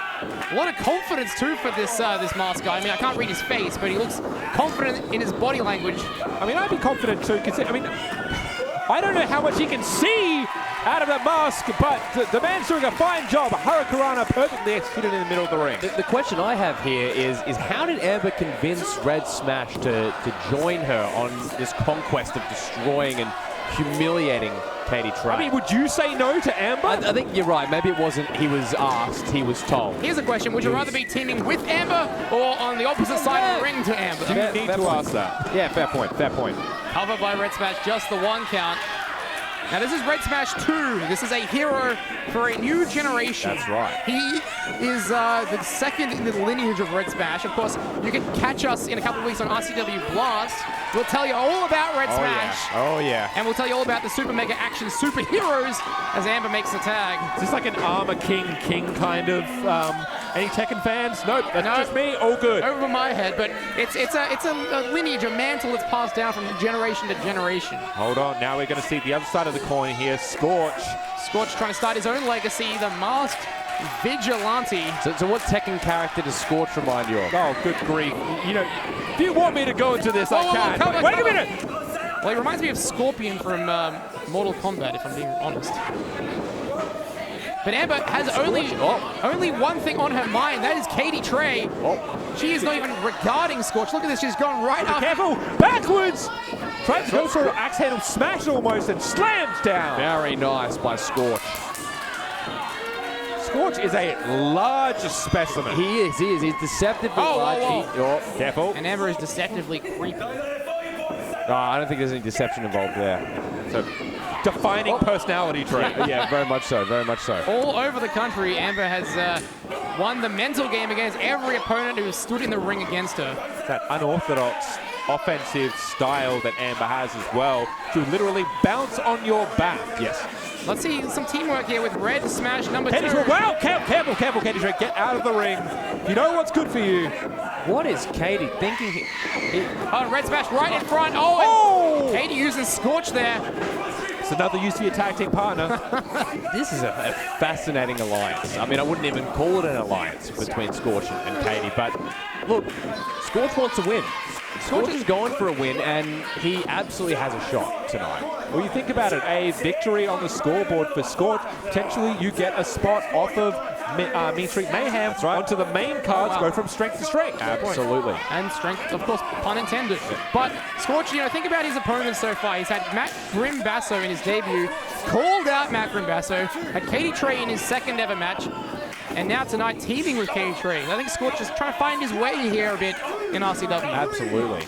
A lot of confidence too for this masked guy. I mean, I can't read his face, but he looks confident in his body language. I mean, I'd be confident too, because I mean, I don't know how much he can see out of that mask, but the man's doing a fine job. Hurricanrana perfectly executed in the middle of the ring. The question I have here is how did Amber convince Red Smash to join her on this conquest of destroying and humiliating Katie Kray? I mean, would you say no to Amber? I think you're right. Maybe it wasn't he was asked, he was told. Here's a question. Would you rather be teaming with Amber or on the opposite side of the ring to Amber? You need to ask that. Yeah, fair point, fair point. Covered by Red Smash, just the one count. Now this is Red Smash 2. This is a hero for a new generation. That's right. He is the second in the lineage of Red Smash. Of course, you can catch us in a couple of weeks on RCW Blast. We'll tell you all about Red Smash. Yeah. Oh, yeah. And we'll tell you all about the Super Mega Action Superheroes as Amber makes the tag. Is this like an Armor King kind of... any Tekken fans? Nope, that's just me. All good. Over my head, but it's a lineage, a mantle that's passed down from generation to generation. Hold on, now we're going to see the other side of the coin here. Scorch. Scorch trying to start his own legacy, the masked vigilante. So what Tekken character does Scorch remind you of? Oh, good grief. You know, if you want me to go into this, I can. Cover, Wait a minute! Well, he reminds me of Scorpion from Mortal Kombat, if I'm being honest. But Amber has only one thing on her mind. That is Katie Kray. She is not even regarding Scorch. Look at this. She's going right up. Careful! Backwards! Tries to go for an axe handle smash almost and slams down. Very nice by Scorch. Scorch is a large specimen. He is. He's deceptively large. Careful. And Amber is deceptively creepy. I don't think there's any deception involved there. So, defining personality trait. Yeah, very much so. Very much so. All over the country, Amber has won the mental game against every opponent who has stood in the ring against her. That unorthodox offensive style that Amber has as well, to literally bounce on your back. Yes. Let's see some teamwork here with Red Smash number 2. Wow, careful, Cadie Trey, get out of the ring. You know what's good for you. What is Cadie thinking? Red Smash right in front. Oh! Cadie using Scorch there. It's another use for your tag team partner. This is a fascinating alliance. I mean, I wouldn't even call it an alliance between Scorch and Cadie, but look, Scorch wants to win. Scorch is going for a win, and he absolutely has a shot tonight. Well, you think about it, a victory on the scoreboard for Scorch, potentially you get a spot off of Mean Street Mayhem onto the main cards, go from strength to strength. Absolutely. And strength, of course, pun intended. But Scorch, think about his opponents so far. He's had Matt Grimbasso in his debut, called out Matt Grimbasso, had Cadie Trey in his second ever match, and now tonight teaming with Cadie Trey. I think Scorch is trying to find his way here a bit in RCW. Absolutely.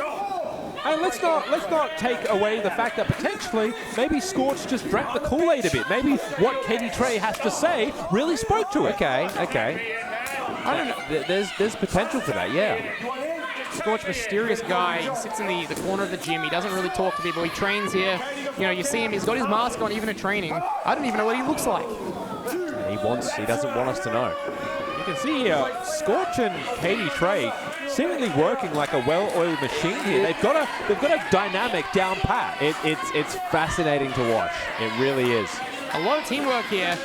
And let's not take away the fact that potentially maybe Scorch just drank the Kool-Aid a bit. Maybe what Cadie Trey has to say really spoke to it. Okay. I don't know. There's potential for that, yeah. Scorch, mysterious guy. He sits in the corner of the gym. He doesn't really talk to people. He trains here. You see him. He's got his mask on even at training. I don't even know what he looks like. He doesn't want us to know. You can see here, Scorch and Cadie Trey seemingly working like a well-oiled machine here. They've got a dynamic down pat. It's fascinating to watch. It really is. A lot of teamwork here.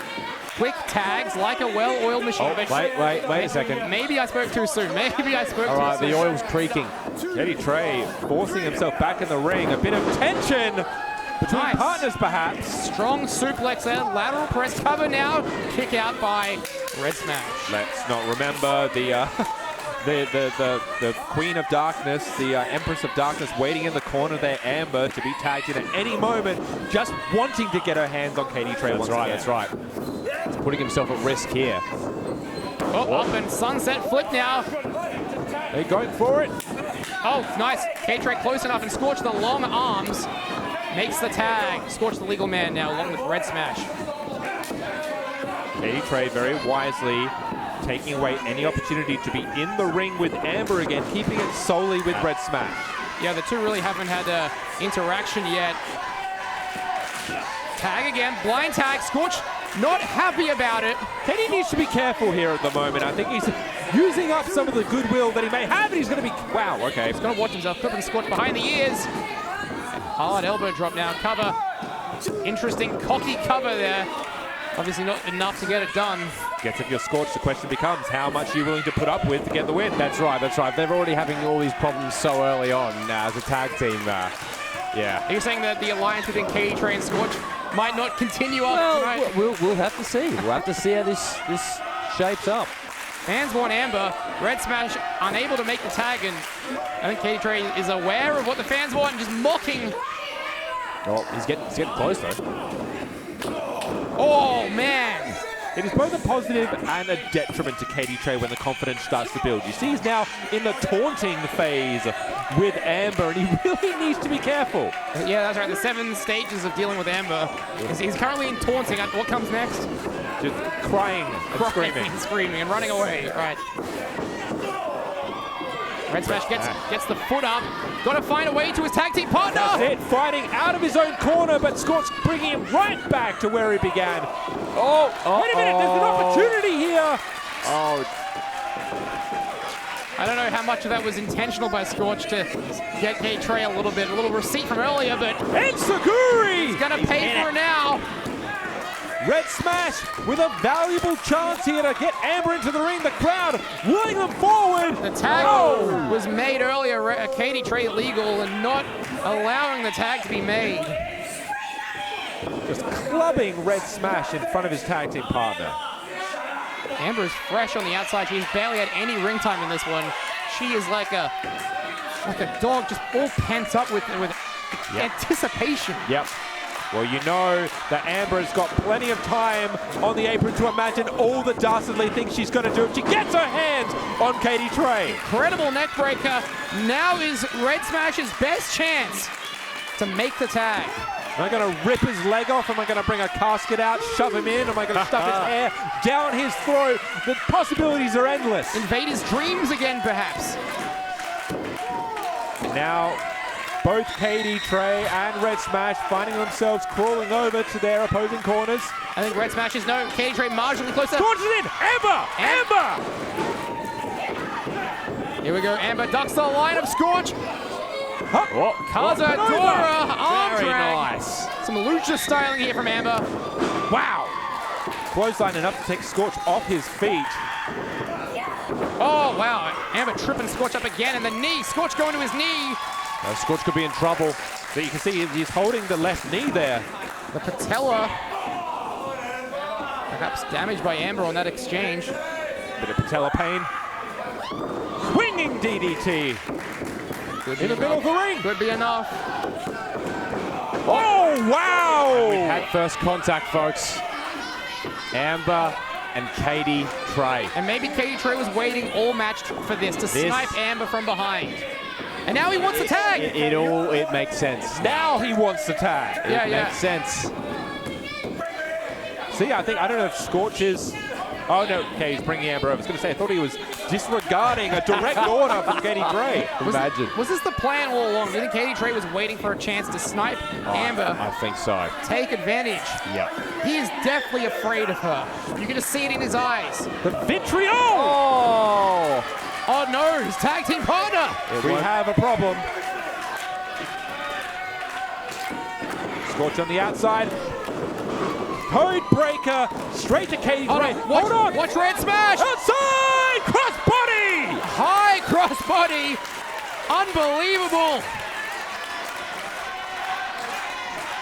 Quick tags like a well-oiled machine. Oh, wait a second. Maybe I spoke too soon. All right, the oil's creaking. Cadie Trey forcing himself back in the ring. A bit of tension between partners, perhaps. Strong suplex there. Lateral press cover now. Kick out by Red Smash. Let's not remember the Queen of Darkness, the Empress of Darkness, waiting in the corner there, Amber, to be tagged in at any moment, just wanting to get her hands on Cadie Trey. That's right. He's putting himself at risk here. Up and sunset flip now. They're going for it. Oh, nice. Cadie Trey close enough and Scorch the long arms. Makes the tag. Scorch the legal man now along with Red Smash. Cadie Trey very wisely taking away any opportunity to be in the ring with Amber again, keeping it solely with Red Smash. Yeah, the two really haven't had interaction yet. Tag again, blind tag. Scorch not happy about it. Cadie needs to be careful here at the moment. I think he's using up some of the goodwill that he may have, and he's going to be... Wow, okay. He's going to watch himself, clipping Scorch behind the ears. Hard elbow drop now, cover. Interesting cocky cover there. Obviously not enough to get it done. Gets if you're Scorched, the question becomes how much are you willing to put up with to get the win? That's right. They're already having all these problems so early on as a tag team. Yeah. Are you saying that the alliance between Cadie Trey and Scorch might not continue up tonight? We'll have to see. We'll have to see how this shapes up. Fans want Amber. Red Smash unable to make the tag, and I think Cadie Trey is aware of what the fans want and just mocking. Oh, he's getting close though. Oh man! It is both a positive and a detriment to Cadie Trey when the confidence starts to build. You see he's now in the taunting phase with Amber, and he really needs to be careful. Yeah, that's right. The 7 stages of dealing with Amber. He's currently in taunting. What comes next? Just crying and screaming and running away. Right. Red Smash gets the foot up. Got to find a way to his tag team partner. That's it, fighting out of his own corner, but Scorch bringing him right back to where he began. Wait a minute, there's an opportunity here. I don't know how much of that was intentional by Scorch to get Cadie Trey a little receipt from earlier, but Enziguri! He's gonna pay for it now. Red Smash with a valuable chance here to get Amber into the ring. The crowd willing them forward. The tag was made earlier. Cadie Trey legal and not allowing the tag to be made. Just clubbing Red Smash in front of his tag team partner. Amber is fresh on the outside. She's barely had any ring time in this one. She is like a dog, just all pent up with anticipation. Yep. Well, you know that Amber has got plenty of time on the apron to imagine all the dastardly things she's going to do if she gets her hands on Katie Tray. Incredible neck breaker. Now is Red Smash's best chance to make the tag. Am I going to rip his leg off? Am I going to bring a casket out, shove him in? Am I going to stuff his hair down his throat? The possibilities are endless. Invade his dreams again, perhaps. Now, both Katie, Tray, and Red Smash finding themselves crawling over to their opposing corners. I think Red Smash is no. Katie Tray marginally closer. Scorch is in! Amber! Amber! Here we go. Amber ducks the line of Scorch. Oh, Kaitoa arm very drag. nice. Some lucha styling here from Amber. Wow! Clothesline enough to take Scorch off his feet. Oh, wow. Amber tripping Scorch up again, and the knee. Scorch going to his knee. Scorch could be in trouble. But you can see he's holding the left knee there. The patella. Perhaps damaged by Amber on that exchange. Bit of patella pain. Swinging DDT. In the middle of the ring. Could be enough. Oh, wow! We had first contact, folks. Amber and Katie Tray. And maybe Katie Tray was waiting all match for this to snipe Amber from behind. And now he wants the tag. It makes sense. Now he wants the tag. It makes sense. See, I don't know if Scorch is... Oh, no, okay, he's bringing Amber over. I was going to say, I thought he was disregarding a direct order from Katie Tray. Imagine. Was this the plan all along? Do you think Katie Tray was waiting for a chance to snipe Amber? I think so. Take advantage. Yep. He is deathly afraid of her. You can just see it in his eyes. The vitriol! Oh! Oh no, his tag team partner! We have a problem. Scorch on the outside. Code breaker straight to Katie Tray. Hold on! Watch Red Smash! Outside! Crossbody! High crossbody! Unbelievable!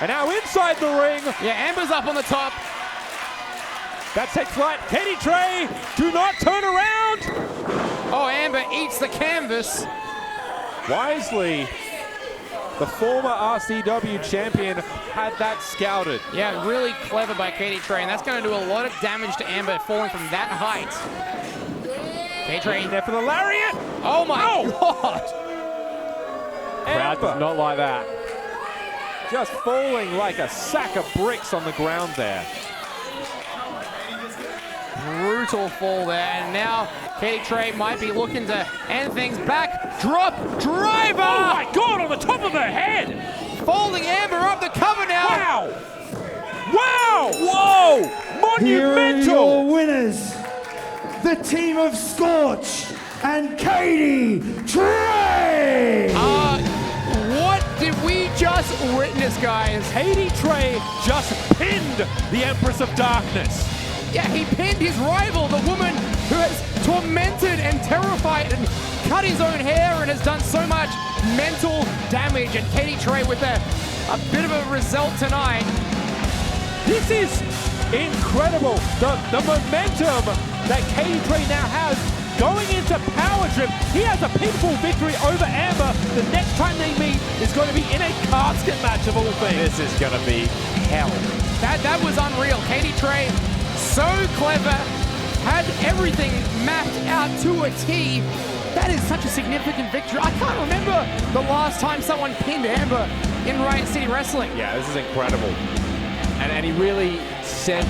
And now inside the ring. Yeah, Amber's up on the top. That takes flight. Katie Tray, do not turn around! Oh, Amber eats the canvas. Wisely, the former RCW champion had that scouted. Yeah, really clever by Katie Tray, and that's going to do a lot of damage to Amber falling from that height. Katie Tray there for the lariat. Oh my God! Crowd does not like that. Just falling like a sack of bricks on the ground there. Brutal fall there, and now Katie Tray might be looking to end things back. Drop driver! Oh my God, on the top of her head! Folding Amber up the cover now. Wow! Wow! Whoa! Here are Monumental! your winners, the team of Scorch and Katie Tray! What did we just witness, guys? Katie Tray just pinned the Empress of Darkness. Yeah, he pinned his rival, the woman who has tormented and terrified and cut his own hair and has done so much mental damage. And Katie Tray with a bit of a result tonight. This is incredible. The momentum that Katie Tray now has going into Power Trip. He has a pinfall victory over Amber. The next time they meet is going to be in a casket match of all things. This is going to be hell. That was unreal. Katie Tray, so clever, had everything mapped out to a T. That is such a significant victory. I can't remember the last time someone pinned Amber in Riot City Wrestling. Yeah, this is incredible. And he really sent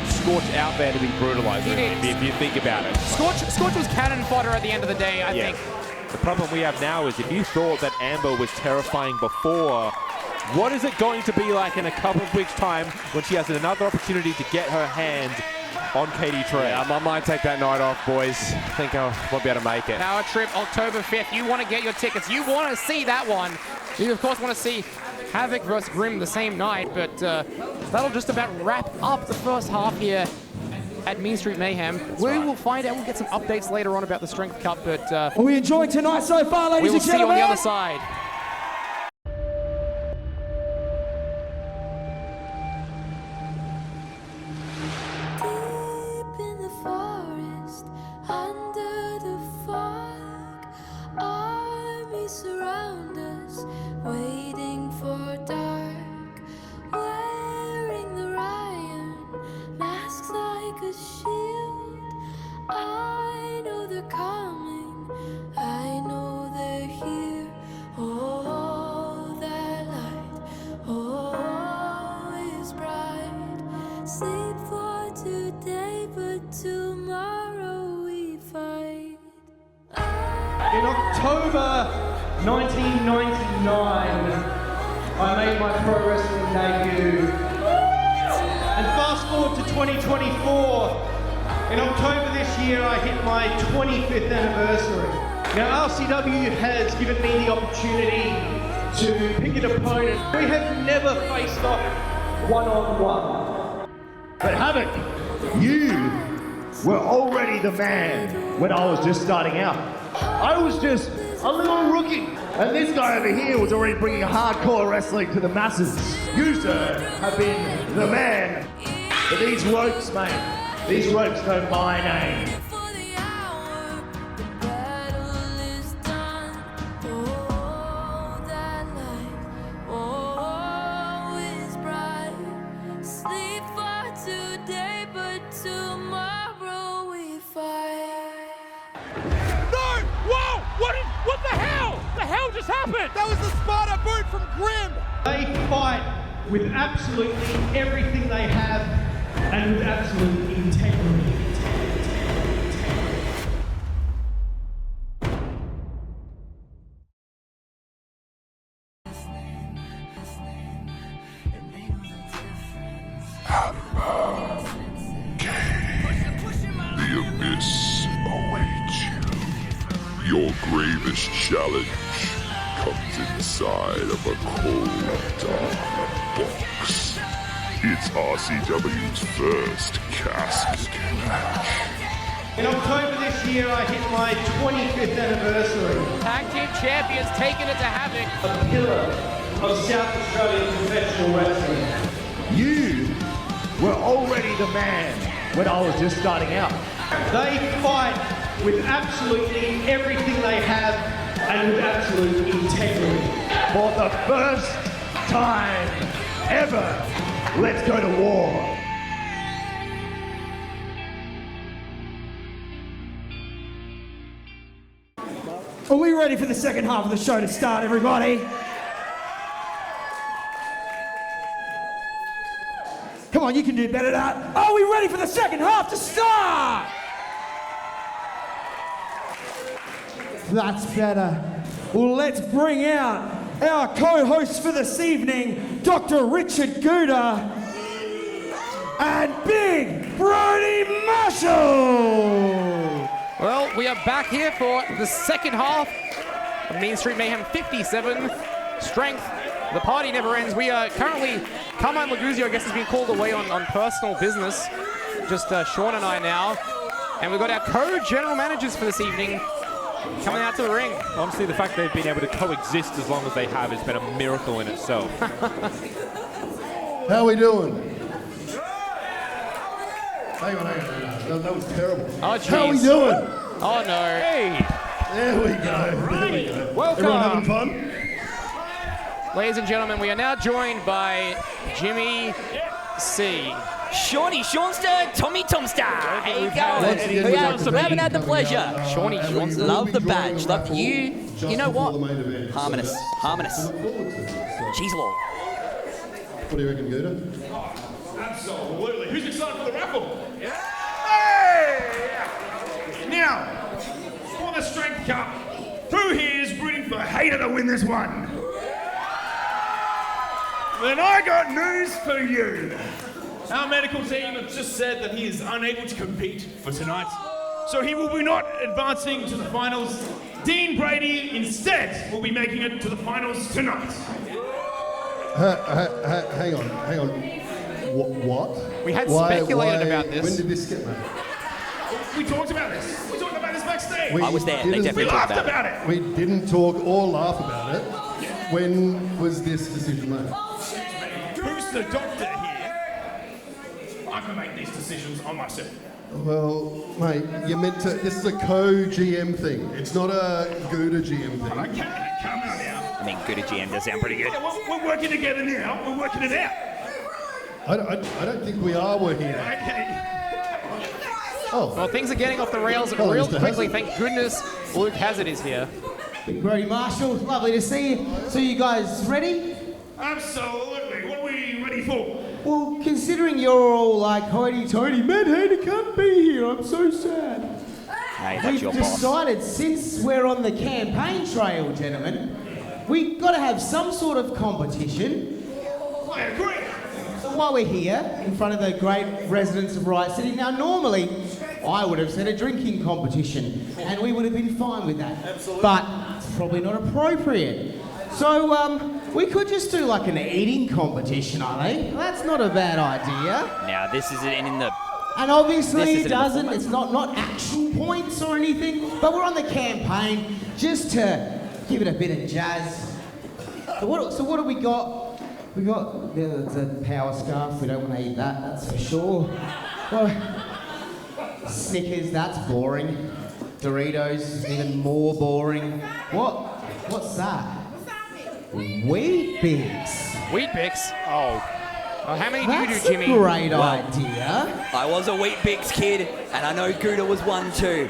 Scorch out there to be brutalized, if you think about it. Scorch was cannon fodder at the end of the day, I think. The problem we have now is if you thought that Amber was terrifying before, what is it going to be like in a couple of weeks' time when she has another opportunity to get her hand on Katie Tray? Yeah, I might take that night off, boys. I think I won't be able to make it. Power Trip, October 5th. You want to get your tickets. You want to see that one. You, of course, want to see HAVOK versus Grimm the same night, but that'll just about wrap up the first half here at Mean Street Mayhem. We will find out. We'll get some updates later on about the Strength Cup, but Are we enjoying tonight so far, ladies we will and see you gentlemen? on the other side. Surround us, waiting for dark. they're coming. I know they're here. Oh, that light, oh, is bright. Sleep for today, but tomorrow we fight. In October 1999, I made my pro wrestling debut. And fast forward to 2024, in October this year I hit my 25th anniversary. Now RCW has given me the opportunity to pick an opponent. We have never faced off one-on-one. But HAVOK, you were already the man when I was just starting out. I was just a little rookie. And this guy over here was already bringing hardcore wrestling to the masses. You, sir, have been the man. But these ropes, mate, these ropes know my name. That was the Sparta boot from Grim. They fight with absolutely everything they have and with absolute integrity. The abyss awaits you. Your gravest challenge comes inside of a cold, dark box. It's RCW's first casket match. In October this year, I hit my 25th anniversary. Tag team champions taking it to HAVOK. A pillar of South Australian professional wrestling. You were already the man when I was just starting out. They fight with absolutely everything they have and with absolute integrity. For the first time ever, let's go to war. Are we ready for the second half of the show to start, everybody? Come on, you can do better than that. Are we ready for the second half to start? That's better. Well, let's bring out our co-hosts for this evening, Dr. Richard Gouda and Big Brady Marshall. Well, we are back here for the second half of Mean Street Mayhem 57. Strength, the party never ends. We are currently, Carmine Laguzio, I guess, has been called away on personal business. Just Sean and I now. And we've got our co-general managers for this evening coming out to the ring. Honestly, the fact they've been able to coexist as long as they have has been a miracle in itself. How we doing? Hang on. That was terrible. Oh, geez. How we doing? Oh, no. Hey! There we go. Welcome. Everyone having fun? Ladies and gentlemen, we are now joined by Jimmy C. Shawnster, Tommy Tomstar. How you going? We haven't had the pleasure. Shawnee Johnson. Love the badge. Love you. You know what? Harmonious. Cheese law. What do you reckon, Gouda? Absolutely. Who's excited for the raffle? Hey! Now, for the Strength Cup, who here is rooting for Hayter to win this one? Then I got news for you. Our medical team have just said that he is unable to compete for tonight, so he will be not advancing to the finals. Dean Brady instead will be making it to the finals tonight. Hang on. What? We had speculated about this. When did this get made? We talked about this. We talked about this backstage. I was there. They definitely talked about it. We didn't talk or laugh about it. When was this decision made? Who's the doctor here? I can make these decisions on myself. Well, mate, you meant to. This is a co-GM thing. It's not a Gouda GM thing. Okay, come on now. I mean, good at GM does sound pretty good. Yeah, we're working together now. We're working it out. I don't think we are working it out. Okay. Well, things are getting off the rails real quickly. Thank goodness Luke Hazard is here. Big Brody Marshall, lovely to see you. So you guys ready? Absolutely. What are we ready for? Well, considering you're all like hoity-toity, Matt Hayter can't be here, I'm so sad. Hey, that's We've your boss. decided, since we're on the campaign trail, gentlemen, we've got to have some sort of competition. I agree. So while we're here, in front of the great residents of Riot City, now normally, I would have said a drinking competition, and we would have been fine with that. Absolutely. But it's probably not appropriate. So, we could just do like an eating competition, I think. That's not a bad idea. Now, this is in the... And obviously This it isn't in the doesn't, format. it's not actual points or anything, but we're on the campaign just to give it a bit of jazz. So what have we got? We got the power scarf, we don't want to eat that, that's for sure. Well, Snickers, that's boring. Doritos, even more boring. What's that? Wheat Bix. Wheat Bix? Oh. Well, how many do you do, That's Jimmy? a great idea. I was a Wheat Bix kid, and I know Gouda was one too.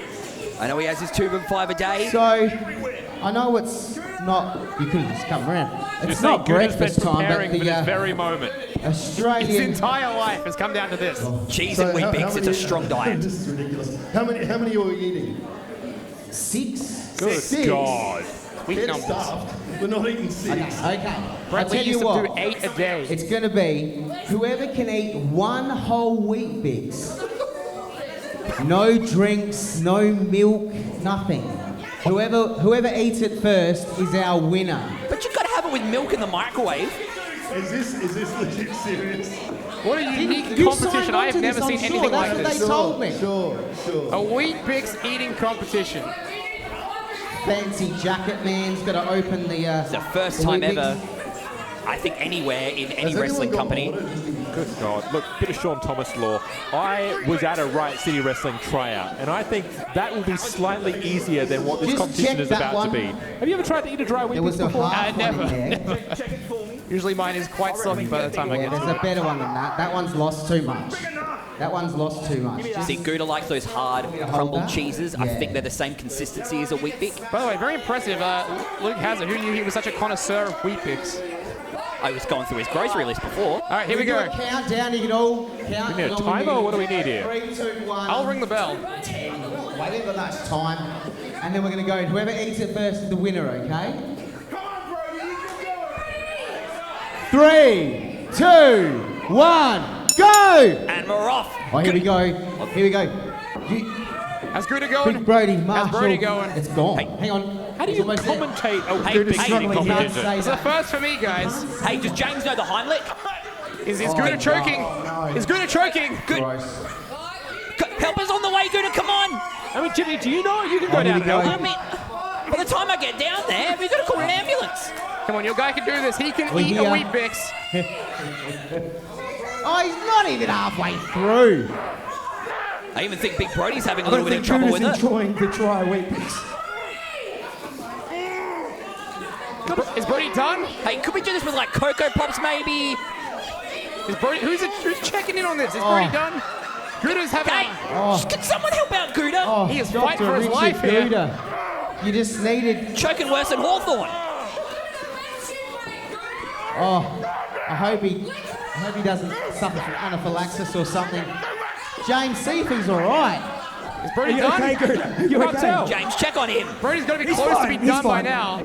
I know he has his 2 of 5 a day. So, I know it's not, you could have just come around. It's Just not think Gouda's breakfast been time, but preparing for the this very moment. Australian... His entire life has come down to this. Cheese So and Wheat how Bix, it's many- a strong diet. This is ridiculous. How many are you eating? 6. Good Six. God. Weak Get numbers. stuffed. We're not eating 6. Okay. Brett, I'll we tell you used to what. do 8 a day. It's going to be whoever can eat 1 whole Wheat Bix. No drinks, no milk, nothing. Whoever eats it first is our winner. But you've got to have it with milk in the microwave. Is this legit serious? What a unique You competition. signed I on have to never this, seen I'm anything sure. like That's this. what they told me. Sure. A Wheat Bix eating competition. Fancy jacket man's got to open the... It's the first time ever, I think, anywhere in any wrestling company. Good God. Look, bit of Sean Thomas law. I was at a Riot City Wrestling tryout, and I think that will be slightly easier than what this Just competition check is that about one. to be. Have you ever tried to eat a dry Wheat There was Bix a before? half one in there. Never. Usually mine is quite soggy by the time I Yeah, get there's to a it. better one than that. That one's lost too much. That one's lost too much. See, Gouda likes those hard, crumbled cheeses. I Yeah. think they're the same consistency as a Wheat Bix. By the way, very impressive. Luke Hazard, who knew he was such a connoisseur of Wheat Bix? I was going through his grocery list before. All right, here we do go. a countdown. You can all count. We need a along with timer, me. or what do we need here? 3, 2, 1. I'll ring the bell. 10. Whatever that's time. And then we're going to go. Whoever eats it first is the winner, okay? Come on, Brody, you can do it. 3, 2, 1, go! And we're off. Oh, here we go. Here we go. How's Gouda going? Big Brody, Marshall. How's Brody going? It's gone. Hang on. How do you commentate a Hey, Wheat Bix hey, eating hey, competition? It's the first for me, guys. Hey, does James know the Heimlich? Is Gouda choking? Is Gouda choking? Good. Gross. Help us on the way, Gouda, come on. I mean, Jimmy, do you know you can go here down we and help go. I mean, by the time I get down there, we've got to call an ambulance. Come on, your guy can do this. He can We're eat a here. Wheat Bix. Oh, he's not even halfway through. I even think Big Brody's having a little bit of trouble with it. enjoying the dry Wheat Bix. Is Brody done? Hey, could we do this with like Cocoa Pops maybe? Is Brody? Who's checking in on this? Is Brody done? Gouda's having. Hey, can someone help out Gouda? Oh, He is Dr. fighting for his Richard life here. Gouda. You just needed... Choking worse than Hawthorne. Oh, I hope he doesn't suffer from anaphylaxis or something. James, see if he's all right. Is Brody Are you done? okay, Gouda? You Can't okay? tell. James, check on him. Brody's got to be He's close fine, to be he's done by fine. now.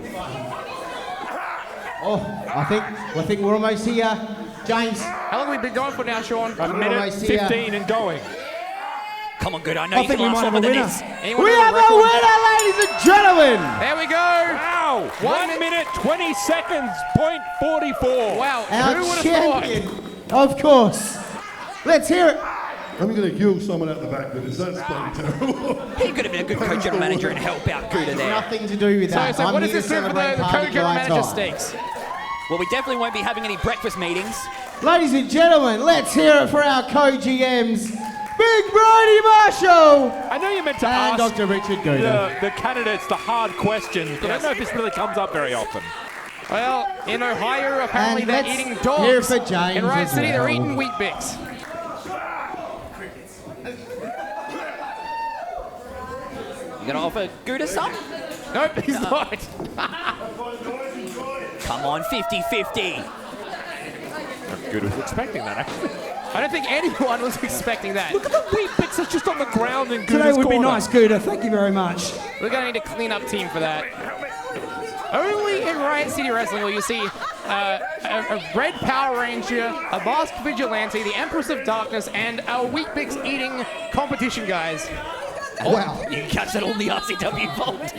Oh, I think we're almost here. James, How long have we been going for now, Sean? A minute almost here. 15 and going. Come on, Gouda, I know I you think can we last might have longer a than winner. this. Anyone we with a have a record? winner, ladies and gentlemen. There we go. Wow! 1 minute, 20 seconds, point 44. Wow. Our Who would have champion, thought? of course. Let's hear it. I'm going to kill someone out the back with this. That's bloody terrible. He could have been a good co-general manager and help out Gouda there. Nothing to do with that. So I'm what does here this to do for celebrate the Party co-general Guy manager Time. stakes? Well, we definitely won't be having any breakfast meetings. Ladies and gentlemen, let's hear it for our co-GMs, Big Brody Marshall I know you meant to and ask Dr. Richard Gouda. the candidates the hard questions, but I don't know if this really comes up very often. Well, in Ohio, apparently And they're let's eating hear dogs. for James In Riot as City, they're well. eating Wheat Bix. gonna offer Gouda some? Nope, he's not. Come on, 50-50. Good was expecting that, actually. I don't think anyone was expecting that. Look at the wheat bix that's just on the ground in Gouda's Today would be corner. nice, Gouda. Thank you very much. We're going to need a clean-up team for that. Only in Riot City Wrestling will you see a red Power Ranger, a masked vigilante, the Empress of Darkness, and a wheat bix eating competition, guys. Wow. You can catch that on the RCW vault.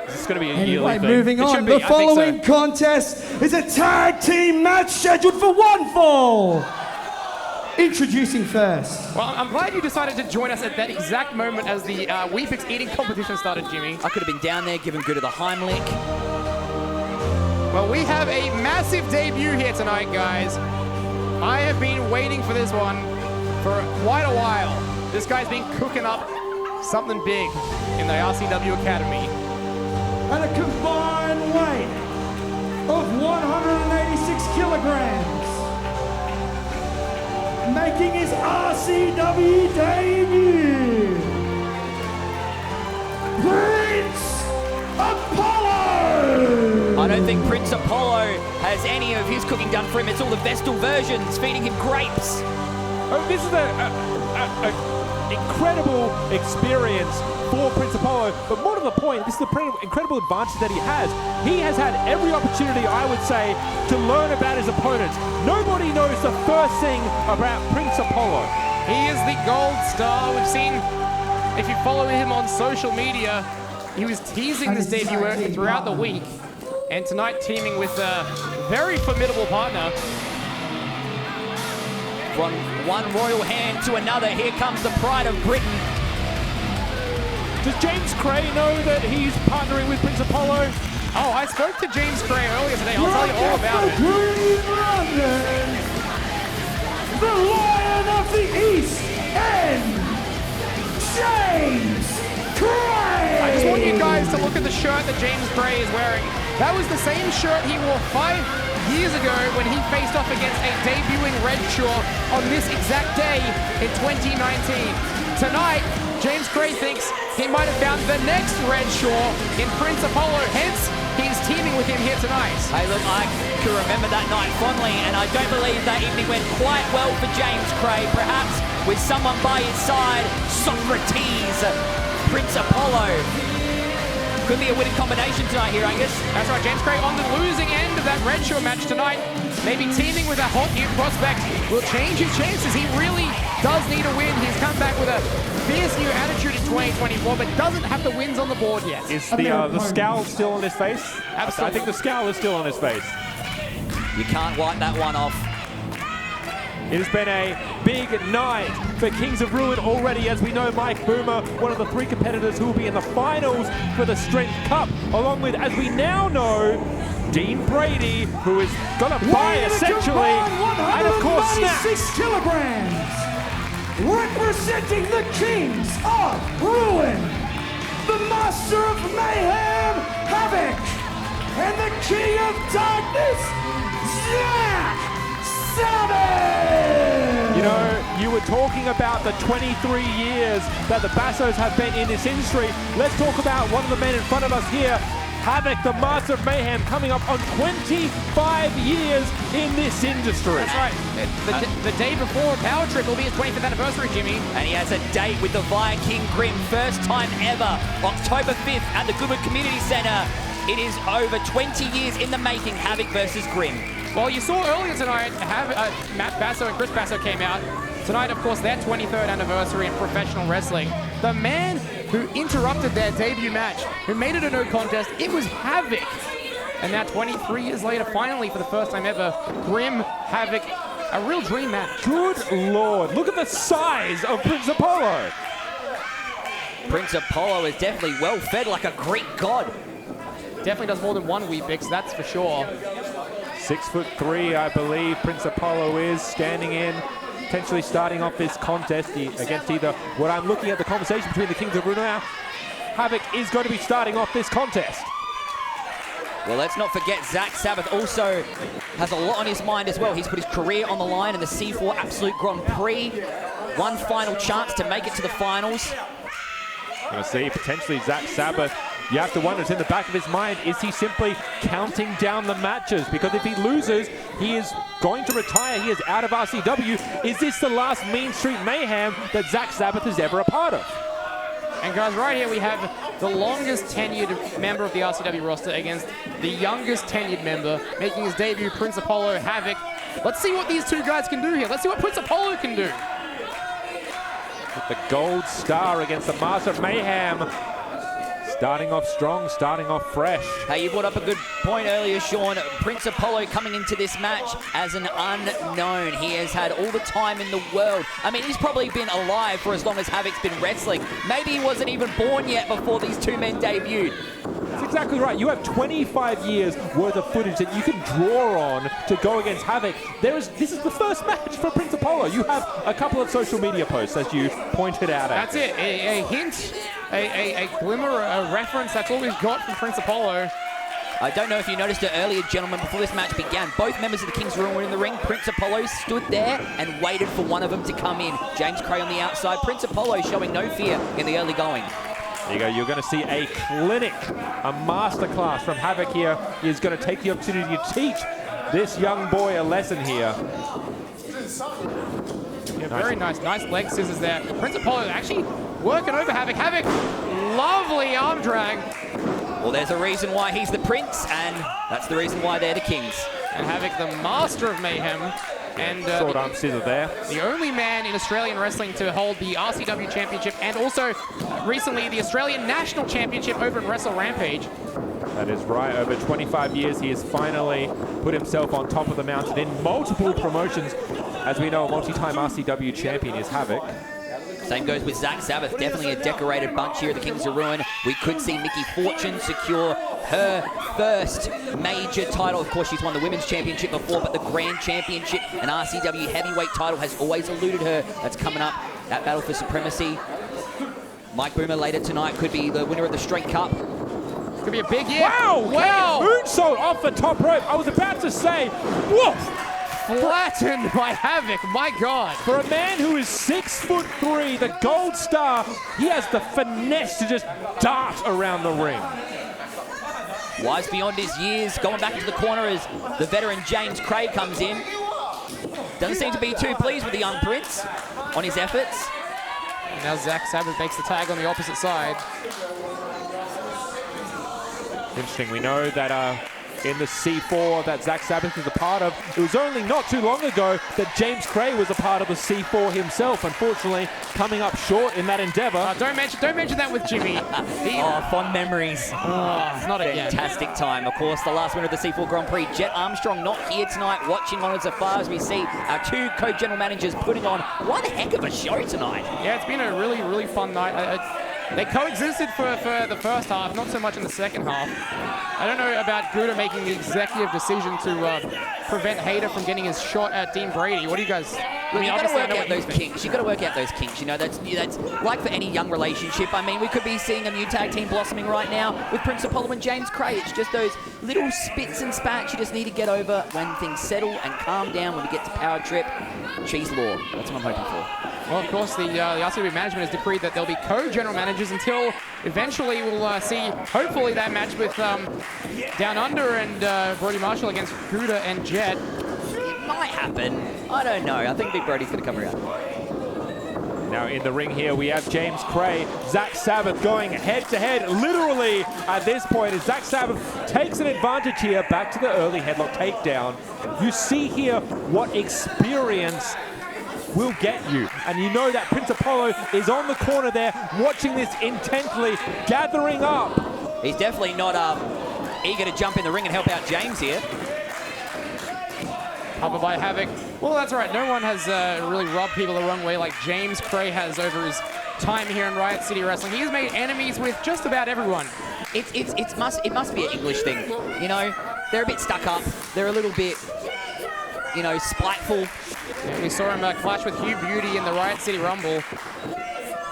It's going to be a yearly Anyway, thing. moving on. The following contest is a tag team match scheduled for one fall. Introducing first. Well, I'm glad you decided to join us at that exact moment as the wheat bix eating competition started, Jimmy. I could have been down there giving Gouda the Heimlich. Well, we have a massive debut here tonight, guys. I have been waiting for this one for quite a while. This guy's been cooking up something big in the RCW Academy. At a combined weight of 186 kilograms, making his RCW debut, Prince Apollo! I don't think Prince Apollo has any of his cooking done for him. It's all the Vestal versions feeding him grapes. Oh, this is an incredible experience for Prince Apollo, but more to the point, this is the incredible advantage that he has. He has had every opportunity, I would say, to learn about his opponents. Nobody knows the first thing about Prince Apollo. He is the gold star. We've seen, if you follow him on social media, he was teasing this debut throughout the week, and tonight teaming with a very formidable partner. From one royal hand to another, here comes the pride of Britain. Does James Kray know that he's partnering with Prince Apollo? Oh, I spoke to James Kray earlier today. I'll tell you all about it. Green London, the Lion of the East End, James Kray! I just want you guys to look at the shirt that James Kray is wearing. That was the same shirt he wore 5 years ago when he faced off against a debuting Redshaw on this exact day in 2019. Tonight, James Kray thinks he might have found the next Redshaw in Prince Apollo, hence he's teaming with him here tonight. Hey, look, I can remember that night fondly, and I don't believe that evening went quite well for James Kray. Perhaps with someone by his side, Socrates, Prince Apollo. Could be a winning combination tonight here, I guess. That's right, James Kray on the losing end of that Redshaw match tonight. Maybe teaming with a hot new prospect will change his chances. He really does need a win. He's come back with a fierce new attitude in 2024, but doesn't have the wins on the board yet. Is the scowl still on his face? Absolutely. I think the scowl is still on his face. You can't wipe that one off. It has been a big night for Kings of Ruin already, as we know Mike Boomer, one of the 3 competitors who will be in the finals for the Strength Cup, along with, as we now know, Dean Brady, who is going to buy essentially, and of course Snaxx. Kilograms, representing the Kings of Ruin, the Master of Mayhem, HAVOK, and the King of Darkness, Sabbath! You know, you were talking about the 23 years that the Bassos have been in this industry. Let's talk about one of the men in front of us here, HAVOK, the Master of Mayhem, coming up on 25 years in this industry. That's right. The day before Power Trip will be his 25th anniversary, Jimmy. And he has a date with the Viking Grim, first time ever, October 5th at the Goodwood Community Centre. It is over 20 years in the making, HAVOK versus Grim. Well, you saw earlier tonight, Matt Basso and Chris Basso came out. Tonight, of course, their 23rd anniversary in professional wrestling. The man who interrupted their debut match, who made it a no contest, it was HAVOK. And now 23 years later, finally, for the first time ever, Grim, HAVOK, a real dream match. Good Lord, look at the size of Prince Apollo. Prince Apollo is definitely well fed like a Greek god. Definitely does more than one Weet-Bix, that's for sure. 6'3", I believe Prince Apollo is standing in, potentially starting off this contest against either what I'm looking at the conversation between the Kings of Ruin now. HAVOK is going to be starting off this contest. Well, let's not forget Zach Sabbath also has a lot on his mind as well. He's put his career on the line in the C4 Absolute Grand Prix. One final chance to make it to the finals. Gonna see potentially Zach Sabbath. You have to wonder, it's in the back of his mind, is he simply counting down the matches? Because if he loses, he is going to retire. He is out of RCW. Is this the last Mean Street Mayhem that Zach Sabbath is ever a part of? And guys, right here we have the longest tenured member of the RCW roster against the youngest tenured member, making his debut, Prince Apollo, HAVOK. Let's see what these two guys can do here. Let's see what Prince Apollo can do. With the gold star against the Master of Mayhem. Starting off strong, starting off fresh. Hey, you brought up a good point earlier, Sean. Prince Apollo coming into this match as an unknown. He has had all the time in the world. I mean, he's probably been alive for as long as HAVOK's been wrestling. Maybe he wasn't even born yet before these two men debuted. That's exactly right. You have 25 years worth of footage that you can draw on to go against HAVOK. This is the first match for Prince Apollo. You have a couple of social media posts, as you pointed out. That's it. A hint, a glimmer, a reference. That's all we've got from Prince Apollo. I don't know if you noticed it earlier, gentlemen, before this match began. Both members of the King's Room were in the ring. Prince Apollo stood there and waited for one of them to come in. James Kray on the outside. Prince Apollo showing no fear in the early going. There you go. You're going to see a clinic, a masterclass from HAVOK here. He's going to take the opportunity to teach this young boy a lesson here. Yeah, very nice leg scissors there. Prince Apollo actually working over HAVOK. HAVOK, lovely arm drag. Well, there's a reason why he's the prince, and that's the reason why they're the kings. And HAVOK, the master of mayhem. And short arm scissor there. The only man in Australian wrestling to hold the RCW Championship and also recently the Australian National Championship over at Wrestle Rampage. That is right. Over 25 years, he has finally put himself on top of the mountain in multiple promotions. As we know, a multi-time RCW champion is HAVOK. Same goes with Zach Sabbath. Definitely a decorated bunch here at the Kings of Ruin. We could see Mickey Fortune secure her first major title. Of course, she's won the Women's Championship before, but the Grand Championship and RCW Heavyweight title has always eluded her. That's coming up, that battle for supremacy. Mike Boomer later tonight could be the winner of the Straight Cup. Could be a big year. Wow! Wow! Moonsault off the top rope. I was about to say, woof! Flattened by HAVOK, my God. For a man who is 6'3", the gold star, he has the finesse to just dart around the ring. Wise beyond his years, going back into the corner as the veteran James Kray comes in. Doesn't seem to be too pleased with the young prince on his efforts. And now Zach Sabbath makes the tag on the opposite side. Interesting, we know that in the C4 that Zach Sabbath is a part of. It was only not too long ago that James Kray was a part of the C4 himself. Unfortunately, coming up short in that endeavor. Don't mention that with Jimmy. Oh, fond memories. Oh, not again. Fantastic time. Of course, the last winner of the C4 Grand Prix, Jet Armstrong, not here tonight, watching on as far as we see our two co-general managers putting on one heck of a show tonight. Yeah, it's been a really, really fun night. They coexisted for the first half, not so much in the second half. I don't know about Gouda making the executive decision to prevent Hayter from getting his shot at Dean Brady. What do you guys... Well, you got to work out those kinks. You got to work out those kinks. You know, that's like for any young relationship. I mean, we could be seeing a new tag team blossoming right now with Prince Apollo and James Kray. It's just those little spits and spats you just need to get over when things settle and calm down when we get to Power Trip. Cheese Law. That's what I'm hoping for. Well, of course, the RCW management has decreed that there'll be co-general managers until eventually we'll see, hopefully, that match with Down Under and Brody Marshall against Gouda and Jet. It might happen. I don't know. I think Big Brody's going to come around. Now in the ring here, we have James Kray, Zach Sabbath going head-to-head, literally at this point, as Zach Sabbath takes an advantage here, back to the early headlock takedown. You see here what experience will get you. And you know that Prince Apollo is on the corner there, watching this intently, gathering up. He's definitely not eager to jump in the ring and help out James here. Covered by HAVOK. Well, that's right. No one has really rubbed people the wrong way like James Kray has over his time here in Riot City Wrestling. He has made enemies with just about everyone. It must be an English thing. You know, they're a bit stuck up. They're a little bit, you know, spiteful. Yeah, we saw him clash with Hugh Beauty in the Riot City Rumble.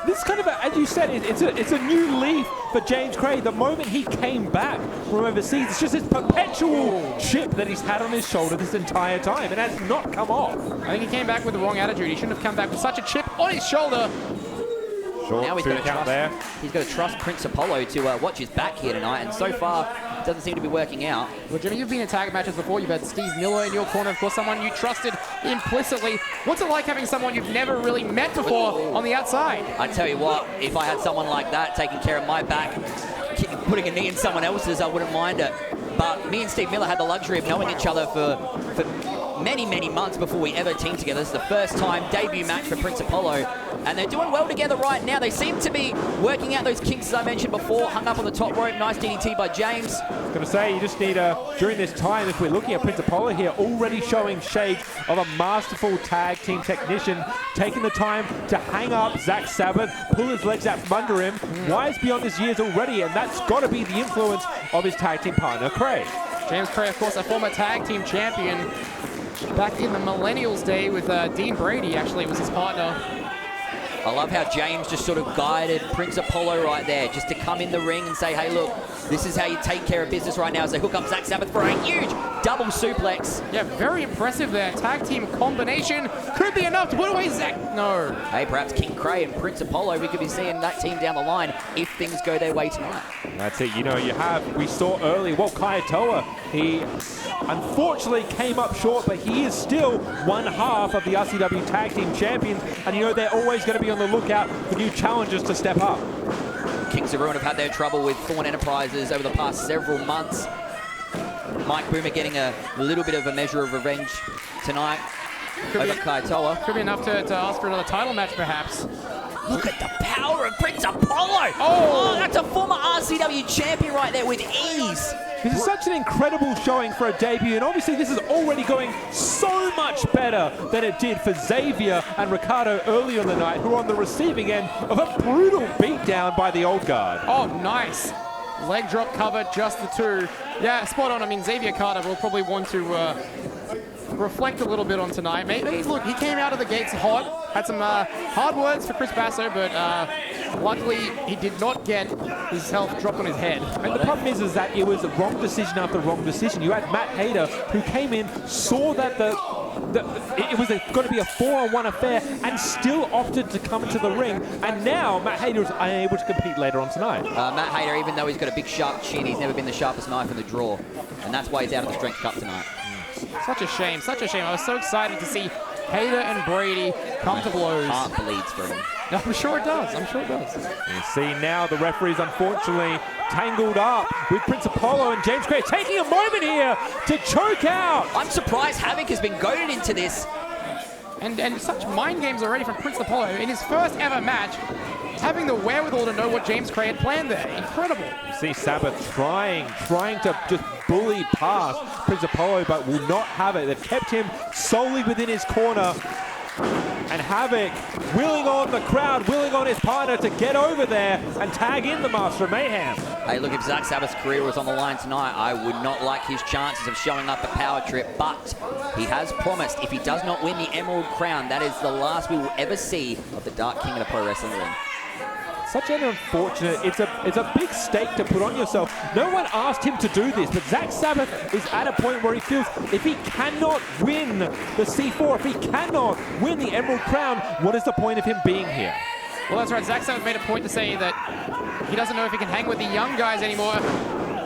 This kind of, as you said, it's a new leaf for James Kray. The moment he came back from overseas, it's just this perpetual chip that he's had on his shoulder this entire time, and has not come off. I think he came back with the wrong attitude. He shouldn't have come back with such a chip on his shoulder. Now he's got to trust Prince Apollo to watch his back here tonight, and so far it doesn't seem to be working out. Well, Jimmy, you've been in tag matches before. You've had Steve Miller in your corner, of course, someone you trusted implicitly. What's it like having someone you've never really met before on the outside? I tell you what, if I had someone like that taking care of my back, putting a knee in someone else's, I wouldn't mind it. But me and Steve Miller had the luxury of knowing each other for many, many months before we ever teamed together. This is the first time debut match for Prince Apollo, and they're doing well together right now. They seem to be working out those kinks, as I mentioned before. Hung up on the top rope, nice DDT by James. I was going to say, you just need during this time, if we're looking at Prince Apollo here, already showing shades of a masterful tag team technician, taking the time to hang up Zach Sabbath, pull his legs out from under him. Wise beyond his years already, and that's got to be the influence of his tag team partner, Kray. James Kray, of course, a former tag team champion back in the Millennials day with Dean Brady, actually, was his partner. I love how James just sort of guided Prince Apollo right there, just to come in the ring and say, hey, look, this is how you take care of business right now, as they hook up Zach Sabbath for a huge double suplex. Yeah, very impressive there. Tag team combination. Could be enough to put away Zach. No. Hey, perhaps King Kray and Prince Apollo, we could be seeing that team down the line if things go their way tonight. That's it. You know, we saw early, Kaitoa, he unfortunately came up short, but he is still one half of the RCW Tag Team Champions, and you know they're always going to be on the lookout for new challengers to step up. Kings of Ruin have had their trouble with Thorn Enterprises over the past several months. Mike Boomer getting a little bit of a measure of revenge tonight over Kaitoa. Could be enough to ask for another title match, perhaps. Look at the power of Prince Apollo! Oh, that's a former RCW champion right there with ease. This is such an incredible showing for a debut, and obviously this is already going so much better than it did for Xavier and Ricardo earlier in the night, who are on the receiving end of a brutal beatdown by the old guard. Oh, nice. Leg drop cover, just the two. Yeah, spot on. I mean, Xavier Carter will probably want to reflect a little bit on tonight. Maybe, look, he came out of the gates hot, had some hard words for Chris Basso, but luckily he did not get his health dropped on his head. And the problem is that it was wrong decision after wrong decision. You had Matt Hayter, who came in, saw that it was going to be a 4-on-1 affair, and still opted to come into the ring. And now Matt Hayter is unable to compete later on tonight. Matt Hayter, even though he's got a big sharp chin, he's never been the sharpest knife in the drawer, and that's why he's out of the Strength Cup tonight. Such a shame, such a shame. I was so excited to see Hayter and Brady come to blows. Heart bleeds for him. I'm sure it does. I'm sure it does. You see now the referee's unfortunately tangled up with Prince Apollo and James Kray taking a moment here to choke out. I'm surprised HAVOK has been goaded into this. And such mind games already from Prince Apollo in his first ever match, having the wherewithal to know what James Kray had planned there. Incredible. You see Sabbath trying to just bully past Prince Apollo, but will not have it. They've kept him solely within his corner. And HAVOK willing on the crowd, willing on his partner to get over there and tag in the Master of Mayhem. Hey, look, if Zach Sabbath's career was on the line tonight, I would not like his chances of showing up at Power Trip, but he has promised if he does not win the Emerald Crown, that is the last we will ever see of the Dark King of the Pro Wrestling Ring. Such an unfortunate, it's a big stake to put on yourself. No one asked him to do this, but Zach Sabbath is at a point where he feels if he cannot win the C4, if he cannot win the Emerald Crown, what is the point of him being here? Well, that's right. Zach Sabbath made a point to say that he doesn't know if he can hang with the young guys anymore.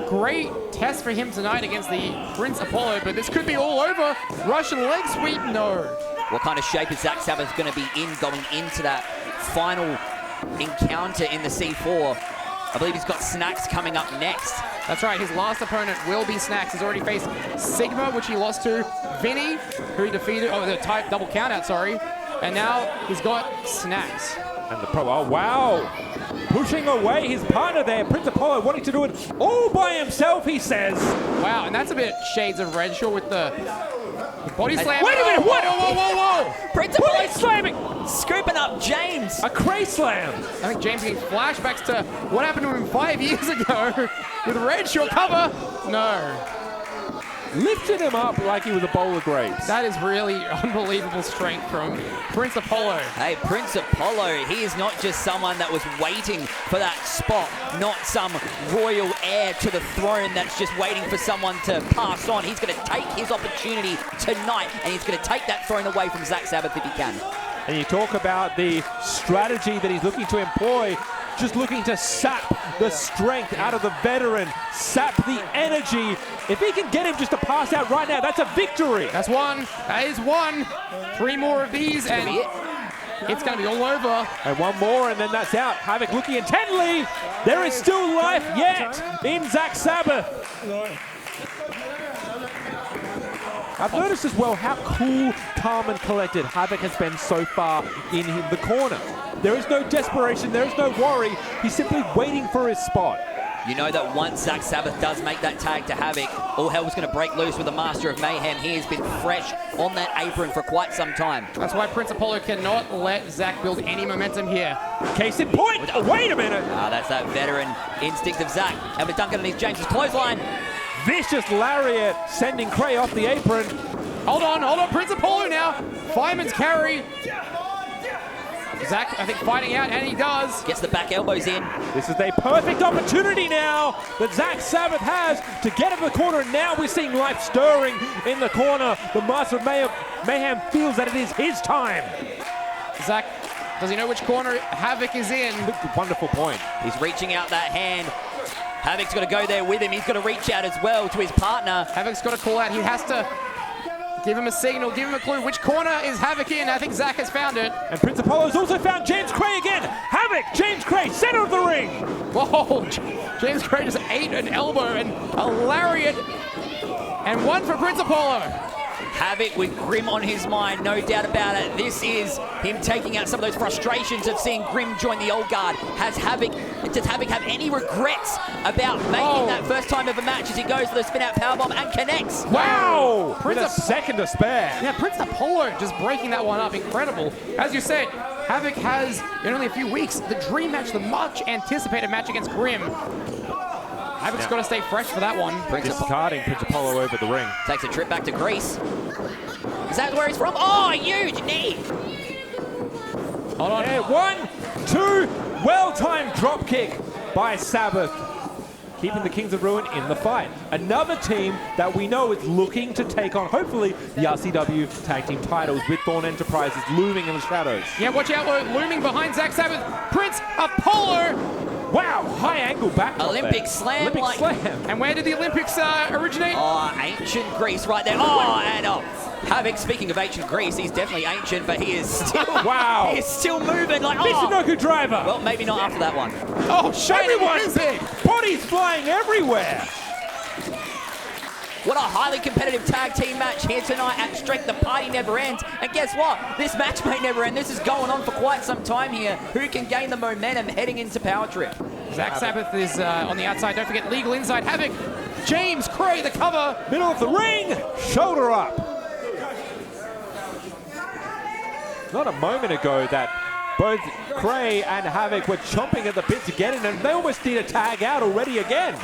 Great test for him tonight against the Prince Apollo, but this could be all over. Russian leg sweep, no. What kind of shape is Zach Sabbath going to be in going into that final encounter in the C4? I believe he's got Snaxx coming up next. That's right, his last opponent will be Snaxx. He's already faced Sigma, which he lost to, Vinny, who he defeated, the type double countout, sorry. And now he's got Snaxx. And the pro, oh wow, pushing away his partner there, Prince Apollo wanting to do it all by himself, he says. Wow, and that's a bit shades of Redshaw with the body slam. Wait a minute, what? Whoa. Prince Apollo slamming, scooping up James. A Kray slam. I think James getting flashbacks to what happened to him 5 years ago with Redshaw cover. No. Lifted him up like he was a bowl of grapes. That is really unbelievable strength from Prince Apollo. Hey, Prince Apollo, he is not just someone that was waiting for that spot, not some royal heir to the throne that's just waiting for someone to pass on. He's going to take his opportunity tonight, and he's going to take that throne away from Zach Sabbath if he can. and you talk about the strategy that he's looking to employ, just looking to sap the strength out of the veteran, sap the energy. If he can get him just to pass out right now, that's a victory. That's one. That is one. 3 more of these, and it's going to be all over. And one more, and then that's out. HAVOK looking intently. There is still life yet in Zach Sabbath. I've noticed as well how cool, calm, and collected HAVOK has been so far in the corner. There is no desperation, there is no worry. He's simply waiting for his spot. You know that once Zach Sabbath does make that tag to HAVOK, all hell was going to break loose with the Master of Mayhem. He has been fresh on that apron for quite some time. That's why Prince Apollo cannot let Zach build any momentum here. Case in point. Wait a minute. That's that veteran instinct of Zach. Having to dunk underneath James's clothesline. Vicious lariat sending Kray off the apron. Hold on, Prince Apollo now. Fireman's carry. Zach, I think, fighting out, and he does. Gets the back elbows in. This is a perfect opportunity now that Zach Sabbath has to get in the corner. And now we're seeing life stirring in the corner. The Master of Mayhem feels that it is his time. Zach, does he know which corner HAVOK is in? Wonderful point. He's reaching out that hand. HAVOK's got to go there with him. He's got to reach out as well to his partner. HAVOK's got to call out. He has to give him a signal, give him a clue. Which corner is HAVOK in? I think Zach has found it. And Prince Apollo's also found James Kray again. HAVOK, James Kray, center of the ring. Whoa, James Kray just ate an elbow and a lariat. And one for Prince Apollo. HAVOK with Grim on his mind, no doubt about it. This is him taking out some of those frustrations of seeing Grim join the old guard. Does HAVOK have any regrets about making that first time ever match as he goes for the spin-out powerbomb and connects? Wow! With a second to spare. Yeah, Prince Apollo just breaking that one up. Incredible. As you said, HAVOK has, in only a few weeks, the dream match, the much anticipated match against Grim. HAVOK's got to stay fresh for that one. Discarding Prince Apollo over the ring. Takes a trip back to Greece. Is that where he's from? Oh, huge knee. Hold on. Yeah, 1, 2, well-timed drop kick by Sabbath. Keeping the Kings of Ruin in the fight. Another team that we know is looking to take on, hopefully, the RCW Tag Team titles with Thorn Enterprises looming in the shadows. Yeah, watch out, looming behind Zach Sabbath. Prince Apollo. Wow, high angle back. Olympic slam. Olympic slam. And where did the Olympics originate? Oh, ancient Greece right there. Oh, and HAVOK, speaking of ancient Greece, he's definitely ancient, but he is still wow. He is still moving like Michinoku driver. Well, maybe not after that one. Oh, everyone's bodies flying everywhere. What a highly competitive tag team match here tonight at Strength. The party never ends. And guess what? This match may never end. This is going on for quite some time here. Who can gain the momentum heading into Power Trip? Zach Sabbath is on the outside. Don't forget legal inside. HAVOK, James Kray, the cover. Middle of the ring, shoulder up. Not a moment ago that both Kray and HAVOK were chomping at the bit to get in, and they almost need a tag out already again.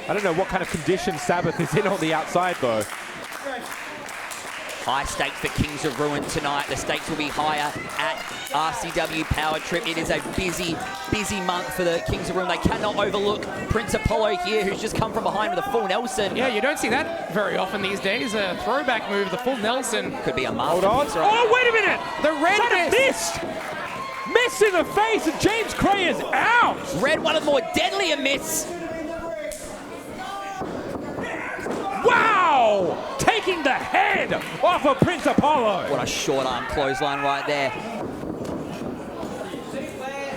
I don't know what kind of condition Sabbath is in on the outside, though. High stakes for Kings of Ruin tonight. The stakes will be higher at RCW Power Trip. It is a busy, busy month for the Kings of Ruin. They cannot overlook Prince Apollo here, who's just come from behind with a full Nelson. Yeah, you don't see that very often these days. A throwback move, the full Nelson. Could be a masterpiece. Hold on. Oh, wait a minute! The red missed! Miss in the face, and James Kray is out! Red, one of the more deadlier myths. Wow! Taking the head off of Prince Apollo. What a short arm clothesline right there.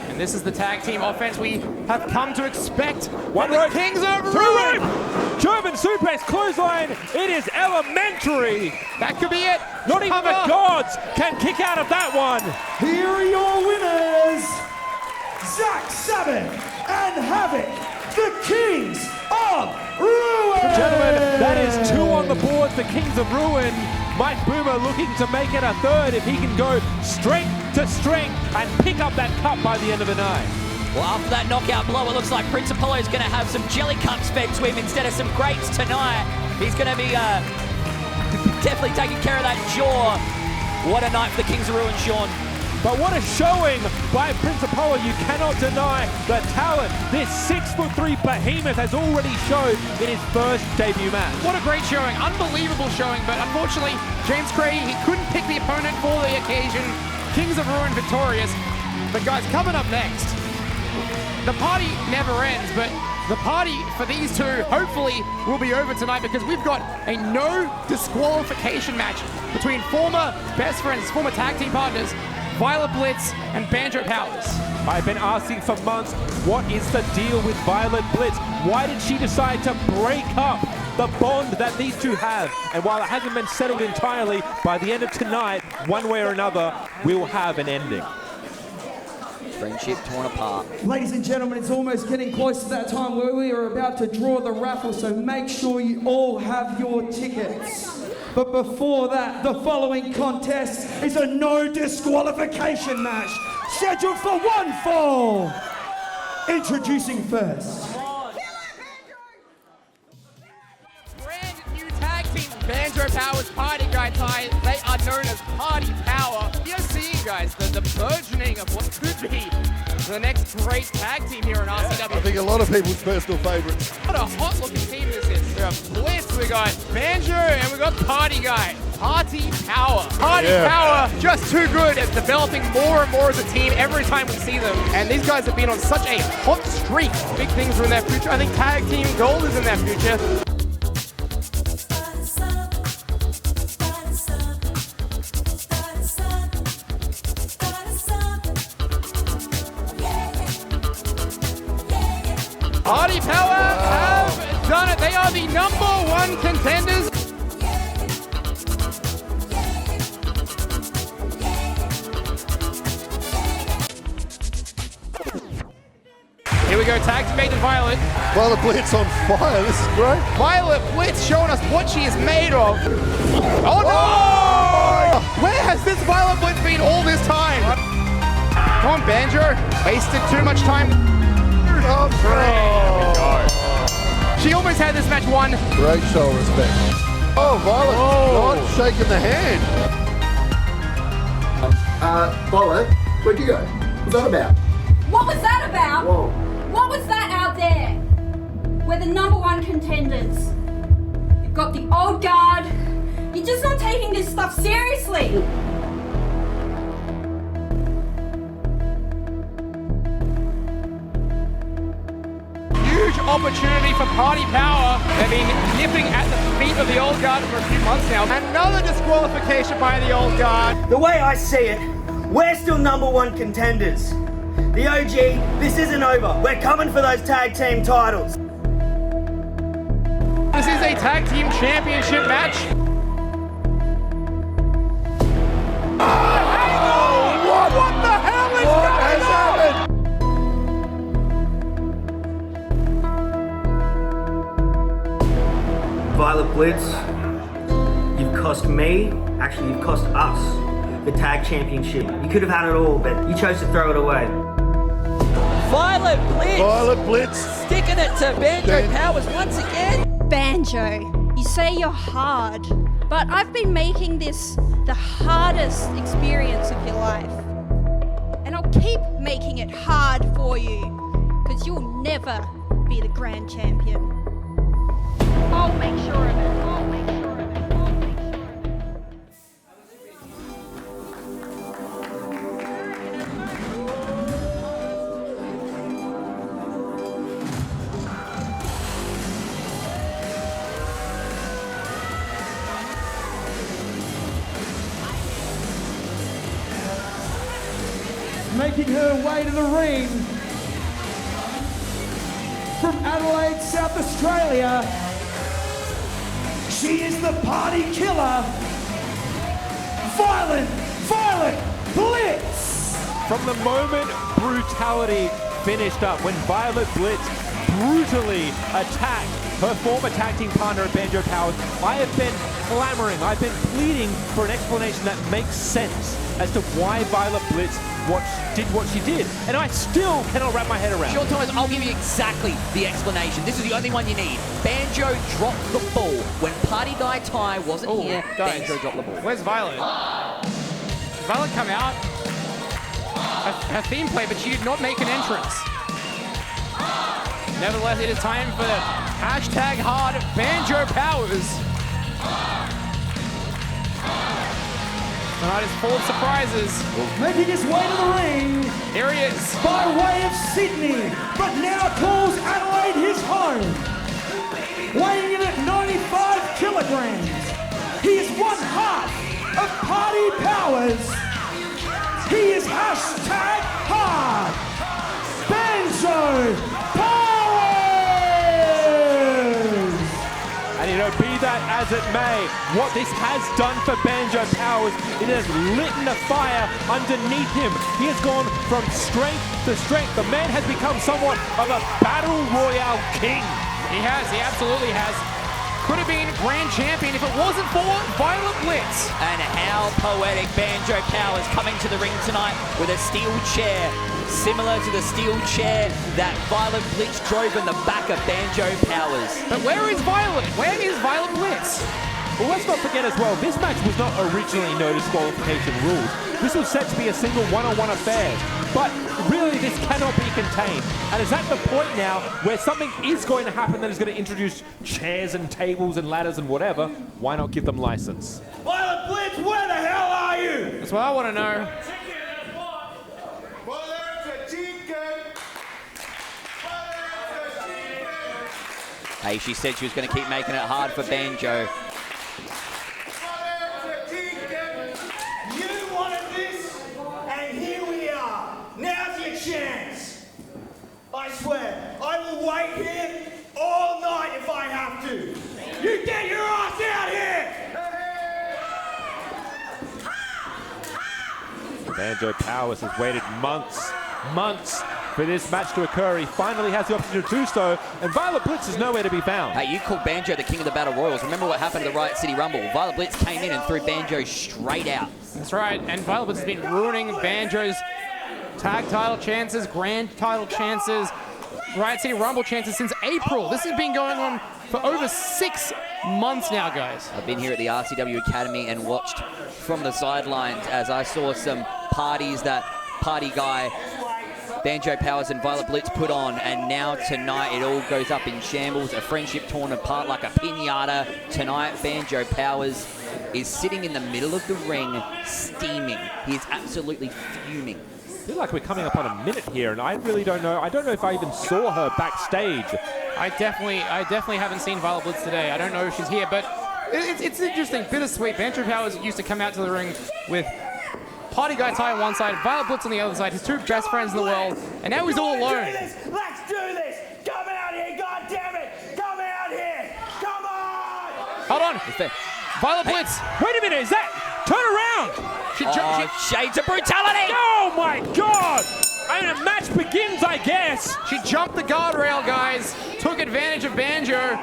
And this is the tag team offense we have come to expect. One rope, Kings of two Ruin. rope, German suplex clothesline. It is elementary. That could be it. Not even the gods can kick out of that one. Here are your winners, Zach Sabbath and HAVOK, the Kings of Ruin. Gentlemen, that is 2 on the board for Kings of Ruin. Mike Boomer looking to make it a third if he can go strength to strength and pick up that cup by the end of the night. Well, after that knockout blow, it looks like Prince Apollo is going to have some jelly cups fed to him instead of some grapes tonight. He's going to be definitely taking care of that jaw. What a night for the Kings of Ruin, Sean. But what a showing by Prince Apollo. You cannot deny the talent this 6'3" behemoth has already showed in his first debut match. What a great showing, unbelievable showing, but unfortunately, James Kray, he couldn't pick the opponent for the occasion. Kings of Ruin victorious. But guys, coming up next, the party never ends, but the party for these two hopefully will be over tonight because we've got a no disqualification match between former best friends, former tag team partners, Violet Blitz and Banjo Powers. I've been asking for months, what is the deal with Violet Blitz? Why did she decide to break up the bond that these two have? And while it hasn't been settled entirely, by the end of tonight, one way or another, we'll have an ending. Friendship torn apart. Ladies and gentlemen, it's almost getting close to that time where we are about to draw the raffle, so make sure you all have your tickets. But before that, the following contest is a no disqualification match scheduled for one fall. Introducing first. Brand new tag team, Banjo Powers, Party Guy Tie. They are known as Party Power. You're seeing, guys, the burgeoning of what could be the next great tag team here in RCW. I think a lot of people's personal favourites. What a hot looking team this is. We have Blitz, we got Banjo, and we got Party Guy. Party Power. Party Power, just too good at developing more and more as a team every time we see them. And these guys have been on such a hot streak. Big things are in their future. I think tag team gold is in their future. Party Power have done it. They are the #1 contenders. Here we go, tag team made in Violet. Violet Blitz on fire, this is great. Violet Blitz showing us what she is made of. Oh no! Where has this Violet Blitz been all this time? Come on, Banjo. Wasted too much time. Oh, she almost had this match won. Great show of respect. Oh, Violet, not shaking the hand. Violet, where'd you go? What's that about? What was that about? Whoa. What was that out there? We're the #1 contenders. You've got the old guard. You're just not taking this stuff seriously. Huge opportunity for Party Power. They've been nipping at the feet of the old guard for a few months now. Another disqualification by the old guard. The way I see it, we're still #1 contenders. The OG, this isn't over. We're coming for those tag team titles. This is a tag team championship match. What the hell is going on? Violet Blitz, you've cost me, actually you've cost us, the tag championship. You could have had it all, but you chose to throw it away. Violet Blitz! Violet Blitz! Sticking it to Banjo Powers once again! Banjo, you say you're hard, but I've been making this the hardest experience of your life. And I'll keep making it hard for you, because you'll never be the grand champion. I'll make sure of it. I'll make sure of it. I'll make sure of it. Making her way to the ring from Adelaide, South Australia, she is the party killer, Violet Blitz! From the moment brutality finished up, when Violet Blitz brutally attacked her former tag team partner at Banjo Powers, I have been clamoring, I've been pleading for an explanation that makes sense as to why Violet Blitz did what she did, and I still cannot wrap my head around. Sean Thomas, I'll give you exactly the explanation. This is the only one you need. Banjo dropped the ball. When Party Guy Ty wasn't here, Banjo dropped the ball. Where's Violet? Did Violet come out? Her theme play, but she did not make an entrance. Nevertheless, it is time for #hard Banjo Powers. Tonight is full of surprises. Making his way to the ring. Here he is. By way of Sydney, but now calls Adelaide his home. Weighing in at 95 kilograms. He is one half of Party Powers. He is hashtag hard. Banjo Powers! And you know, be that as it may, what this has done for Banjo Powers, it has lit a fire underneath him. He has gone from strength to strength. The man has become somewhat of a battle royale king. He has, he absolutely has. Could have been grand champion if it wasn't for Violet Blitz. And how poetic, Banjo Powers coming to the ring tonight with a steel chair, similar to the steel chair that Violet Blitz drove in the back of Banjo Powers. But where is Violet? Where is Violet Blitz? Well, let's not forget as well, this match was not originally no disqualification rules. This was set to be a single one-on-one affair. But really, this cannot be contained. And it's at the point now where something is going to happen that is going to introduce chairs and tables and ladders and whatever. Why not give them license? Violet Blitz, where the hell are you? That's what I want to know. Hey, she said she was going to keep making it hard for Banjo. You wanted this, and here we are. Now's your chance. I swear, I will wait here all night if I have to. You get your ass out here! Banjo Powers has waited months for this match to occur. He finally has the opportunity to do so, and Violet Blitz is nowhere to be found. Hey, you called Banjo the king of the Battle Royals. Remember what happened at the Riot City Rumble? Violet Blitz came in and threw Banjo straight out. That's right, and Violet Blitz has been ruining Banjo's tag title chances, grand title chances, Riot City Rumble chances since April. This has been going on for over 6 months now, guys. I've been here at the RCW Academy and watched from the sidelines as I saw some parties that party guy Banjo Powers and Violet Blitz put on, and now tonight it all goes up in shambles. A friendship torn apart like a piñata. Tonight, Banjo Powers is sitting in the middle of the ring, steaming. He is absolutely fuming. I feel like we're coming up on a minute here, and I really don't know. I don't know if I even saw her backstage. I definitely haven't seen Violet Blitz today. I don't know if she's here, but it's interesting, bittersweet. Banjo Powers used to come out to the ring with Party Guy Ty on one side, Violet Blitz on the other side, his two best friends in the world, and now he's all alone. Let's do this! Come out here, goddammit! Come out here! Come on! Hold on. Violet Blitz. Wait a minute, is that? Turn around! Shades of brutality! Oh my God! I mean, a match begins, I guess. She jumped the guardrail, guys. Took advantage of Banjo.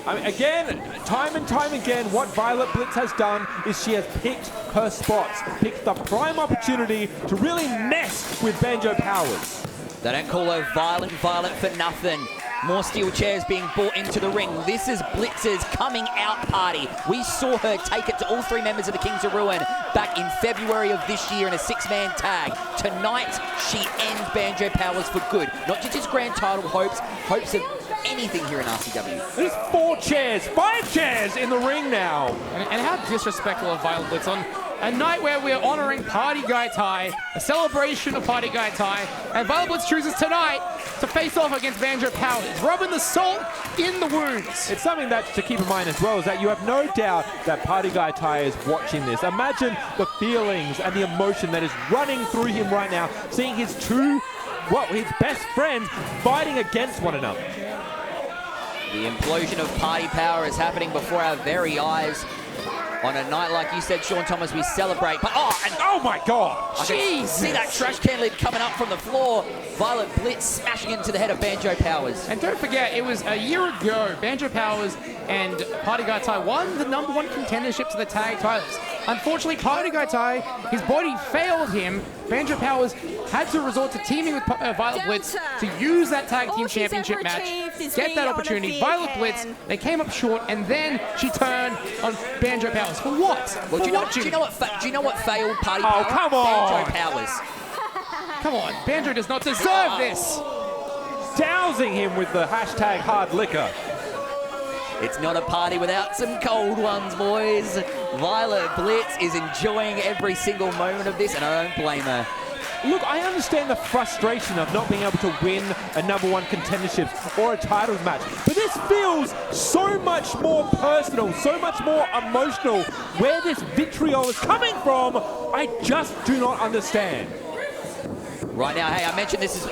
I mean, again, time and time again, what Violet Blitz has done is she has picked her spots, picked the prime opportunity to really mess with Banjo Powers. They don't call her Violet for nothing. More steel chairs being brought into the ring. This is Blitz's coming out party. We saw her take it to all 3 members of the Kings of Ruin back in February of this year in a 6-man tag. Tonight, she ends Banjo Powers for good. Not just his grand title hopes of anything here in RCW. There's 4 chairs, 5 chairs in the ring now. And how disrespectful of Violet Blitz on a night where we're honoring Party Guy Ty, a celebration of Party Guy Ty, and Violet Blitz chooses tonight to face off against Banjo Powers, rubbing the salt in the wounds. It's something that to keep in mind as well is that you have no doubt that Party Guy Ty is watching this. Imagine the feelings and the emotion that is running through him right now, seeing his his best friends fighting against one another. The implosion of Party Power is happening before our very eyes. On a night like you said, Sean Thomas, we celebrate. But oh my God! Jeez! See that trash can lid coming up from the floor. Violet Blitz smashing into the head of Banjo Powers. And don't forget, it was a year ago, Banjo Powers and Party Guy Ty won the #1 contendership to the tag titles. Unfortunately, Party Guy Ty, his body failed him. Banjo Powers had to resort to teaming with Violet Blitz to use that tag team championship match, get that opportunity. Violet Blitz, they came up short, and then she turned on Banjo Powers. For what? Well, do you know what failed Party Power? Oh, come on! Banjo Powers. Come on, Banjo does not deserve this. Dousing him with the hashtag hard liquor. It's not a party without some cold ones, boys. Violet Blitz is enjoying every single moment of this, and I don't blame her. Look, I understand the frustration of not being able to win a #1 contendership or a titles match, but this feels so much more personal, so much more emotional. Where this vitriol is coming from, I just do not understand. Right now, hey, I mentioned this is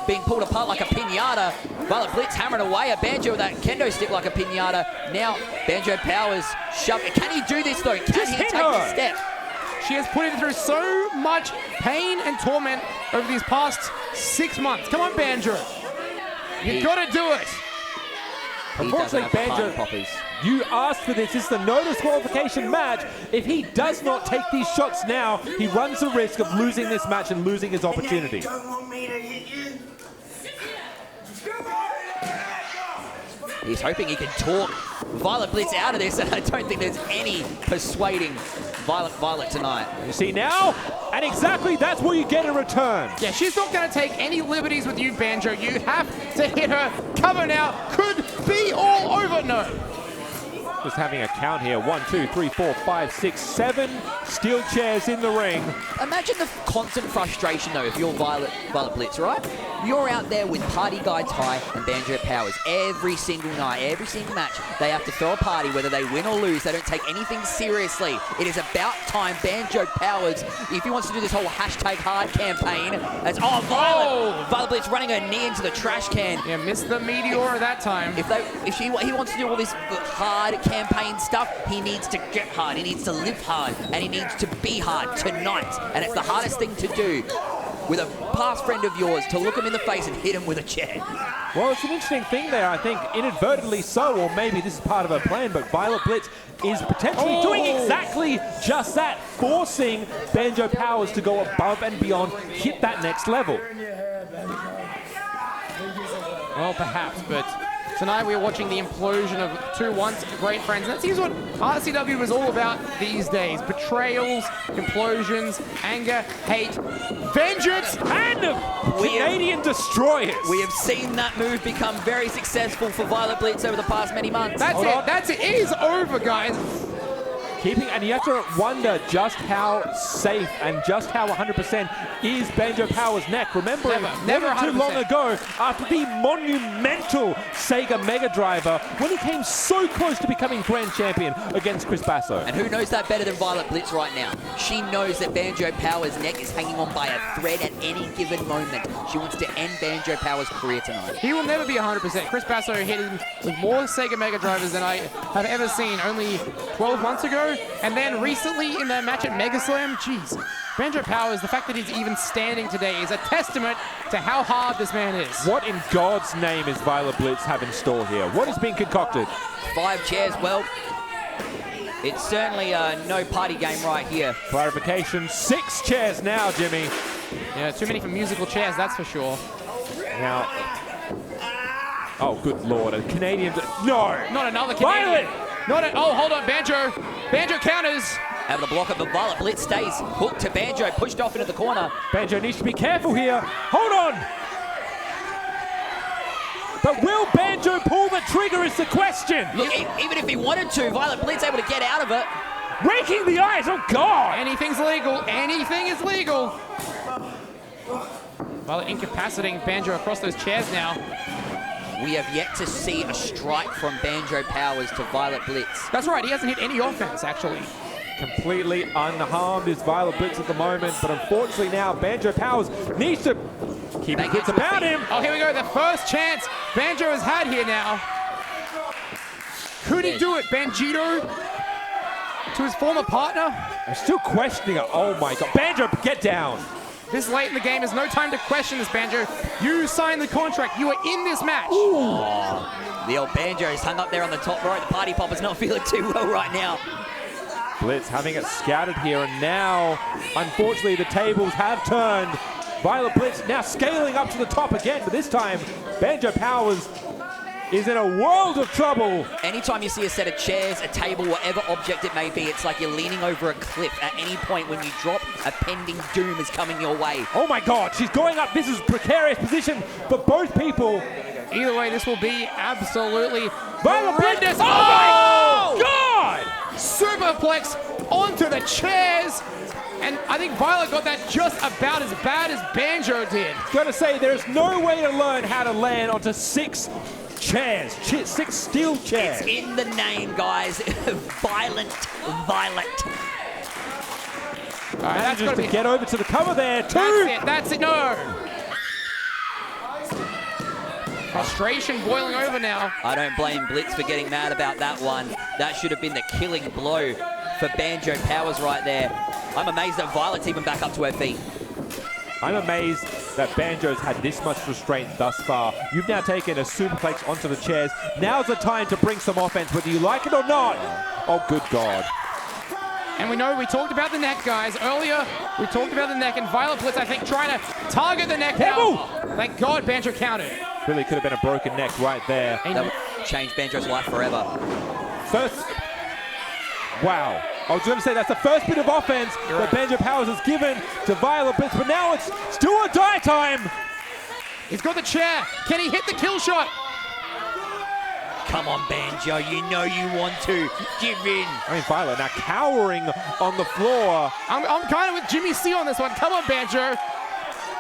being pulled apart like a piñata. Violet Blitz hammering away at Banjo with that kendo stick like a piñata. Now, Banjo Powers shoving. Can he do this, though? Can he take the step? She has put him through so much pain and torment over these past 6 months. Come on, Banjo. You've got to do it. Unfortunately, Banjo, you asked for this. This is the no disqualification match. If he does not take these shots now, he runs the risk of losing this match and losing his opportunity. He's hoping he can talk Violet Blitz out of this, and I don't think there's any persuading Violet tonight. You see now? And exactly that's what you get in return. Yeah, she's not going to take any liberties with you, Banjo. You have to hit her. Cover now. Could be all over. No. Just having a count here. 1, 2, 3, 4, 5, 6, 7 steel chairs in the ring. Imagine the constant frustration, though, if you're Violet Blitz, right? You're out there with Party Guy Ty and Banjo Powers every single night, every single match. They have to throw a party, whether they win or lose. They don't take anything seriously. It is about time Banjo Powers, if he wants to do this whole #hard campaign, as Violet Blitz running her knee into the trash can. Yeah, missed the meteor that time. If he wants to do all this hard campaign stuff, he needs to get hard, he needs to live hard, and he needs to be hard tonight. And it's the hardest thing to do with a past friend of yours, to look him in the face and hit him with a chair. Well, it's an interesting thing there, I think, inadvertently so, or maybe this is part of her plan, but Violet Blitz is potentially doing exactly just that, forcing Banjo Powers to go above and beyond, hit that next level. Well, perhaps, but tonight we are watching the implosion of two once great friends. And that seems what RCW is all about these days. Betrayals, implosions, anger, hate, vengeance, and Canadian destroyers. We have seen that move become very successful for Violet Blitz over the past many months. That's it. That's it. It is over, guys. And you have to wonder just how safe and just how 100% is Banjo Powers' neck. Remember, never too long ago, after the monumental Sega Mega Driver, when he came so close to becoming Grand Champion against Chris Basso. And who knows that better than Violet Blitz right now? She knows that Banjo Powers' neck is hanging on by a thread at any given moment. She wants to end Banjo Powers' career tonight. He will never be 100%. Chris Basso hit him with more Sega Mega Drivers than I have ever seen only 12 months ago. And then recently in the match at Mega Slam, jeez, Banjo Powers, the fact that he's even standing today is a testament to how hard this man is. What in God's name is Violet Blitz have in store here? What has been concocted? 5 chairs, well, it's certainly no party game right here. Clarification, 6 chairs now, Jimmy. Yeah, too many for musical chairs, that's for sure. Now, oh, good Lord, a Canadian, no! Not another Canadian. Violet! Oh, hold on, Banjo. Banjo counters. Able to block it, but Violet Blitz stays hooked to Banjo, pushed off into the corner. Banjo needs to be careful here. Hold on! But will Banjo pull the trigger is the question. Look, even if he wanted to, Violet Blitz able to get out of it. Raking the eyes, oh God! Anything's legal, anything is legal. Violet incapacitating Banjo across those chairs now. We have yet to see a strike from Banjo Powers to Violet Blitz. That's right, he hasn't hit any offense, actually. Completely unharmed is Violet Blitz at the moment, but unfortunately now Banjo Powers needs to keep his wits about him. Oh, here we go, the first chance Banjo has had here now. Could he do it, Banjito? To his former partner? I'm still questioning it. Oh my God, Banjo, get down. This late in the game is no time to question this, Banjo. You signed the contract. You are in this match. Oh, the old Banjo is hung up there on the top row. The party popper's not feeling too well right now. Blitz having it scattered here, and now, unfortunately, the tables have turned. Violet Blitz now scaling up to the top again, but this time, Banjo Powers is in a world of trouble. Anytime you see a set of chairs, a table, whatever object it may be, it's like you're leaning over a cliff. At any point when you drop, a pending doom is coming your way. Oh my God, she's going up. This is a precarious position for both people Either way, this will be absolutely Violet Blitz. horrendous. Oh my God! Superplex onto the chairs. And I think Violet got that just about as bad as Banjo did. Gotta say, there's no way to learn how to land onto 6 chairs, 6 steel chairs. It's in the name, guys. Violent Violet. All right, that's just to get over to the cover there. 2. That's it. No. Frustration boiling over now. I don't blame Blitz for getting mad about that one. That should have been the killing blow for Banjo Powers right there. I'm amazed that Violet's even back up to her feet. I'm amazed that Banjo's had this much restraint thus far. You've now taken a superplex onto the chairs. Now's the time to bring some offense, whether you like it or not. Oh, good God. And we talked about the neck, guys. Earlier, we talked about the neck, and Violet Blitz, I think, trying to target the neck now. Thank God Banjo countered. Really could have been a broken neck right there. That would change Banjo's life forever. First, wow. I was going to say that's the first bit of offense that Banjo Powers has given to Violet Blitz, but now it's do or die time. He's got the chair. Can he hit the kill shot? Come on, Banjo. You know you want to. Give in. I mean, Violet now cowering on the floor. I'm kind of with Jimmy C on this one. Come on, Banjo.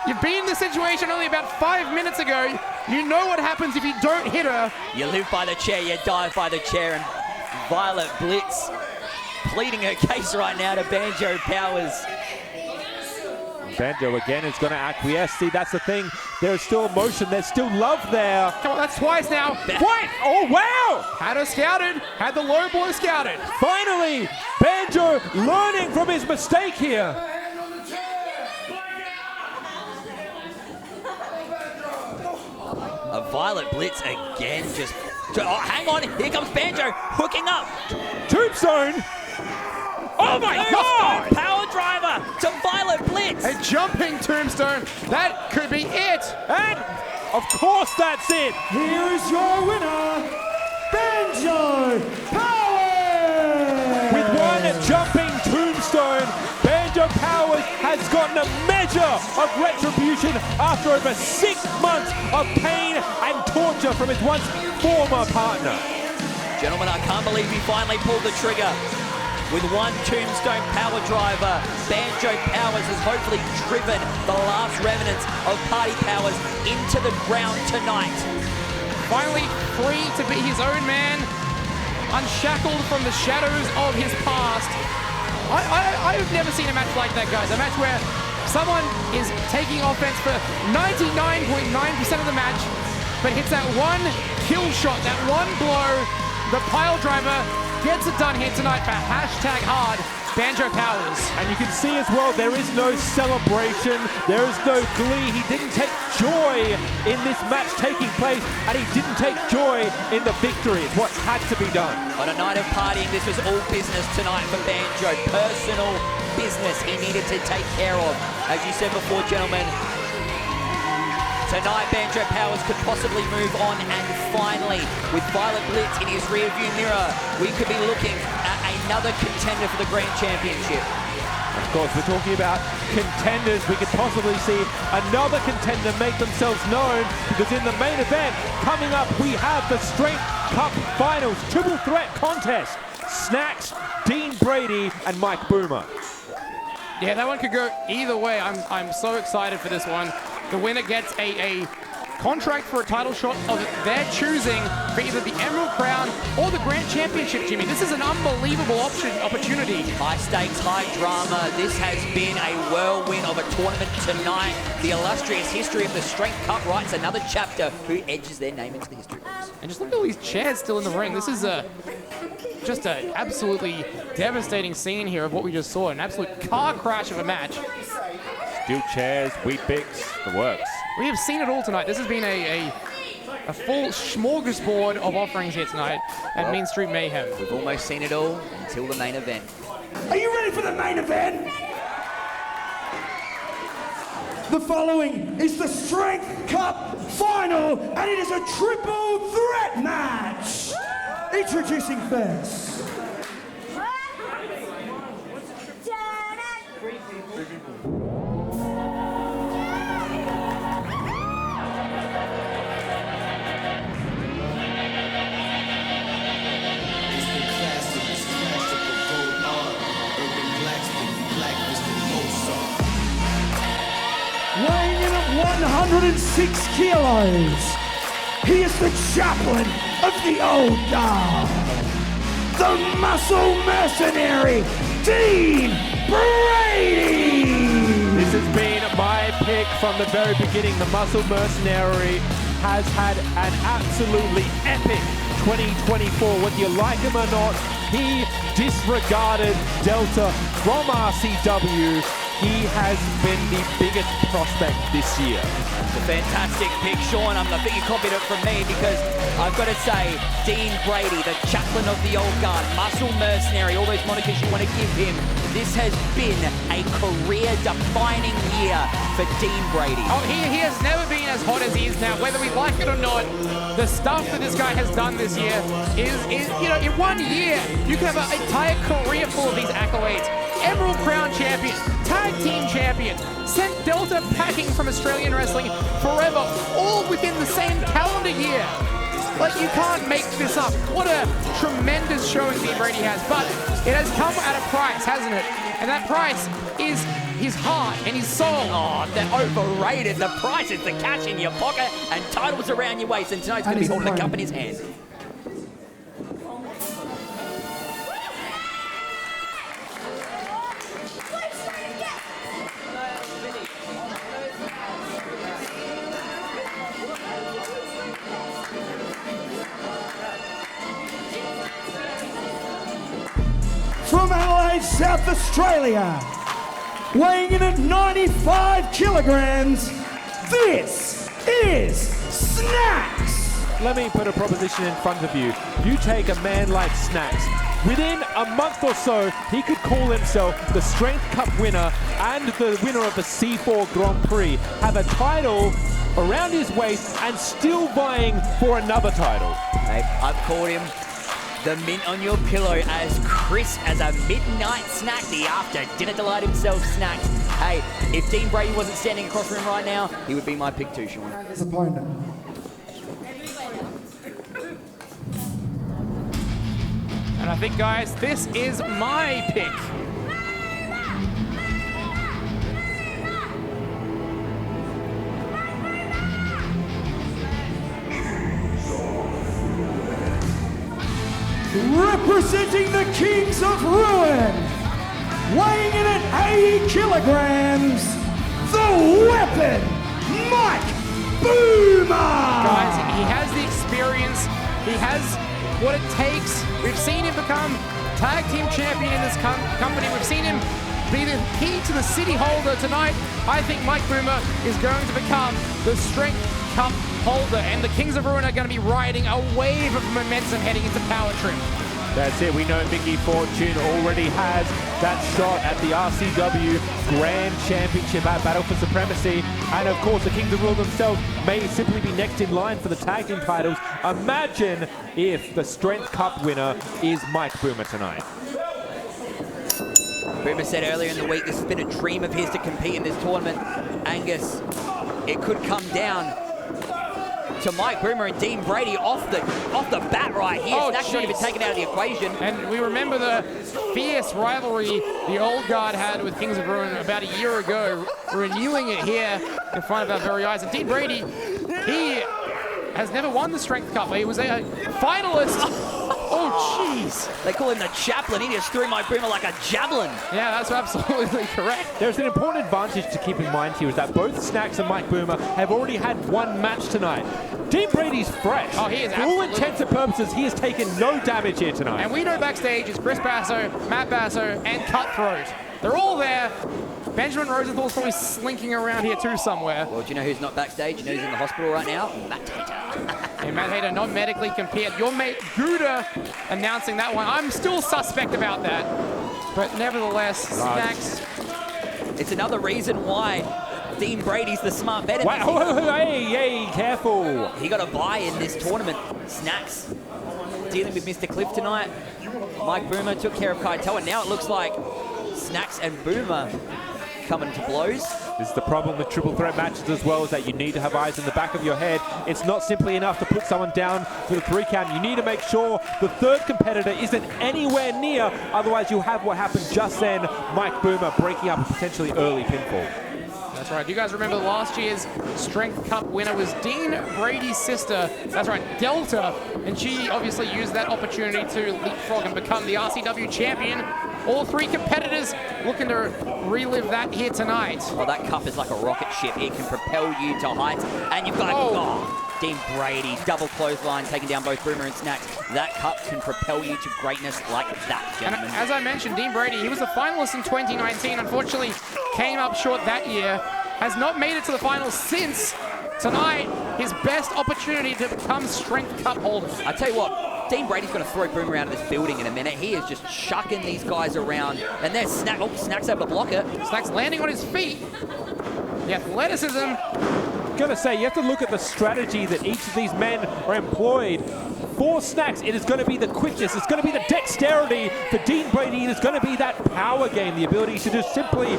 You've been in this situation only about 5 minutes ago. You know what happens if you don't hit her. You live by the chair, you die by the chair, and Violet Blitz pleading her case right now to Banjo Powers. Banjo again is going to acquiesce. See, that's the thing. There's still emotion. There's still love there. Come on, that's twice now. Point! Oh, wow! Had her scouted. Had the low blow scouted. Finally, Banjo learning from his mistake here. A Violet Blitz again just... Oh, hang on. Here comes Banjo hooking up. Tombstone. Oh my God! Power driver to Violet Blitz. A jumping tombstone. That could be it. And of course that's it. Here is your winner, Banjo Powers. With one jumping tombstone, Banjo Powers has gotten a measure of retribution after over 6 months of pain and torture from his once former partner. Gentlemen, I can't believe he finally pulled the trigger. With one tombstone power driver, Banjo Powers has hopefully driven the last remnants of Party Powers into the ground tonight. Finally free to be his own man, unshackled from the shadows of his past. I've never seen a match like that, guys. A match where someone is taking offense for 99.9% of the match, but hits that one kill shot, that one blow. The pile driver gets it done here tonight for #hard Banjo Powers. And you can see as well, there is no celebration, there is no glee. He didn't take joy in this match taking place, and he didn't take joy in the victory. It's what had to be done. On a night of partying, this was all business tonight for Banjo. Personal business he needed to take care of. As you said before, gentlemen, tonight Banjo Powers could possibly move on, and finally, with Violet Blitz in his rearview mirror, we could be looking at another contender for the Grand Championship. Of course, we're talking about contenders. We could possibly see another contender make themselves known, because in the main event, coming up, we have the Strength Cup Finals triple threat contest. Snaxx, Dean Brady, and Mike Boomer. Yeah, that one could go either way. I'm so excited for this one. The winner gets a contract for a title shot of their choosing for either the Emerald Crown or the Grand Championship, Jimmy. This is an unbelievable opportunity. High stakes, high drama. This has been a whirlwind of a tournament tonight. The illustrious history of the Strength Cup writes another chapter. Who edges their name into the history books? And just look at all these chairs still in the ring. This is just an absolutely devastating scene here of what we just saw. An absolute car crash of a match. Steel chairs, wheat bix, the works. We have seen it all tonight. This has been a full smorgasbord of offerings here tonight at Mean Street Mayhem. We've almost seen it all until the main event. Are you ready for the main event? The following is the Strength Cup Final, and it is a triple threat match. Introducing first. 106 kilos. He is the chaplain of the old guard, the muscle mercenary, Dean Brady. This has been my pick from the very beginning. The muscle mercenary has had an absolutely epic 2024. Whether you like him or not, he disregarded Delta from RCW. He has been the biggest prospect this year. It's a fantastic pick, Sean. I think you copied it from me because I've got to say, Dean Brady, the chaplain of the old guard, muscle mercenary, all those monikers you want to give him. This has been a career-defining year for Dean Brady. Oh, he has never been as hot as he is now, whether we like it or not. The stuff that this guy has done this year is you know, in 1 year, you can have an entire career full of these accolades. Emerald Crown champion, tag team champion, sent Delta packing from Australian wrestling forever, all within the same calendar year. Like, you can't make this up. What a tremendous showing Dean Brady has, but it has come at a price, hasn't it? And that price is his heart and his soul. Oh, they're overrated. The price is the cash in your pocket and titles around your waist, and tonight's going to be holding the cup in his hand. From Adelaide, South Australia, weighing in at 95 kilograms, this is Snaxx. Let me put a proposition in front of you. You take a man like Snaxx. Within a month or so, he could call himself the Strength Cup winner and the winner of the C4 Grand Prix, have a title around his waist and still vying for another title. Hey, I've called him the mint on your pillow, as crisp as a midnight snack, the after dinner delight himself, Snaxx. Hey, if Dean Brady wasn't standing across from him right now, he would be my pick too, Sean. His opponent. And I think, guys, this is my pick. Representing the Kings of Ruin, weighing in at 80 kilograms, the Weapon, Mike Boomer! Guys, he has the experience, he has what it takes. We've seen him become tag team champion in this company. We've seen him be the key to the city holder tonight. I think Mike Boomer is going to become the Strength Cup holder, and the Kings of Ruin are going to be riding a wave of momentum heading into Power Trip. That's it. We know Mickey Fortune already has that shot at the RCW Grand Championship at Battle for Supremacy. And of course, the Kings of Ruin themselves may simply be next in line for the tag team titles. Imagine if the Strength Cup winner is Mike Boomer tonight. Boomer said earlier in the week this has been a dream of his to compete in this tournament. Angus, it could come down to Mike Boomer and Dean Brady off the bat right here. Oh, Snaxx not even taken out of the equation. And we remember the fierce rivalry the old guard had with Kings of Ruin about a year ago, renewing it here in front of our very eyes. And Dean Brady, he has never won the Strength Cup. He was a finalist. Oh, jeez. They call him the chaplain. He just threw Mike Boomer like a javelin. Yeah, that's absolutely correct. There's an important advantage to keep in mind here, is that both Snaxx and Mike Boomer have already had one match tonight. Dean Brady's fresh. Oh, he is. For all intents and purposes, he has taken no damage here tonight. And we know backstage is Chris Basso, Matt Basso, and Cutthroat. They're all there. Benjamin Rosenthal's probably slinking around here too somewhere. Well, do you know who's not backstage? You know who's in the hospital right now? Matt Hayter. And Matt Hayter not medically compared. Your mate Gouda announcing that one. I'm still suspect about that. But nevertheless, Snaxx. It's another reason why Dean Brady's the smart bet. Wow, hey, careful. He got a bye in this tournament. Snaxx dealing with Mr. Cliff tonight. Mike Boomer took care of Kaitoa. Now it looks like Snaxx and Boomer coming to blows. This is the problem with triple threat matches as well, is that you need to have eyes in the back of your head. It's not simply enough to put someone down for the 3 count. You need to make sure the third competitor isn't anywhere near, otherwise you'll have what happened just then, Mike Boomer breaking up a potentially early pinfall. That's right. Do you guys remember last year's Strength Cup winner was Dean Brady's sister? That's right, Delta. And she obviously used that opportunity to leapfrog and become the RCW champion. All three competitors looking to relive that here tonight. Well, that cup is like a rocket ship. It can propel you to heights. And you've got Dean Brady, double clothesline, taking down both Boomer and Snaxx. That cup can propel you to greatness like that, gentlemen. And as I mentioned, Dean Brady, he was a finalist in 2019. Unfortunately, came up short that year. Has not made it to the finals since. Tonight, his best opportunity to become Strength Cup holder. I tell you what, Dean Brady's going to throw Boomer out of this building in a minute. He is just chucking these guys around. And there's Snaxx able to block it. Snaxx landing on his feet. The athleticism. Gonna say, you have to look at the strategy that each of these men are employed. For Snaxx, it is going to be the quickness, it's going to be the dexterity. For Dean Brady, it is going to be that power game, the ability to just simply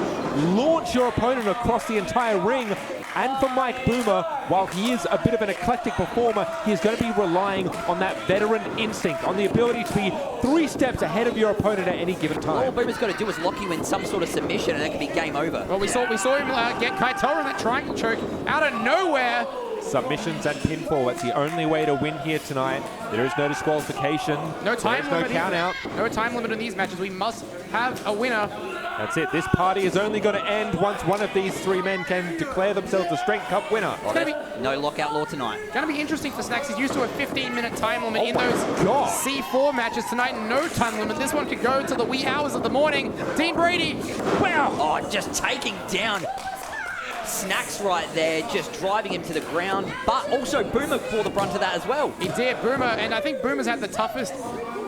launch your opponent across the entire ring. And for Mike Boomer, while he is a bit of an eclectic performer, he is going to be relying on that veteran instinct, on the ability to be 3 steps ahead of your opponent at any given time. All Boomer's got to do is lock you in some sort of submission, and it can be game over. Well, we saw him get Kaitoa in that triangle choke out of nowhere. Submissions and pinfall, that's the only way to win here tonight. There is no disqualification. No time limit. No count out. No time limit in these matches. We must have a winner. That's it. This party is only going to end once one of these 3 men can declare themselves the Strength Cup winner. No lockout law tonight. Going to be interesting for Snaxx. He's used to a 15-minute time limit in those C4 matches. Tonight, no time limit. This one could go to the wee hours of the morning. Dean Brady. Wow. Oh, just taking down Snaxx right there, just driving him to the ground, but also Boomer bore the brunt of that as well. He did, Boomer, and I think Boomer's had the toughest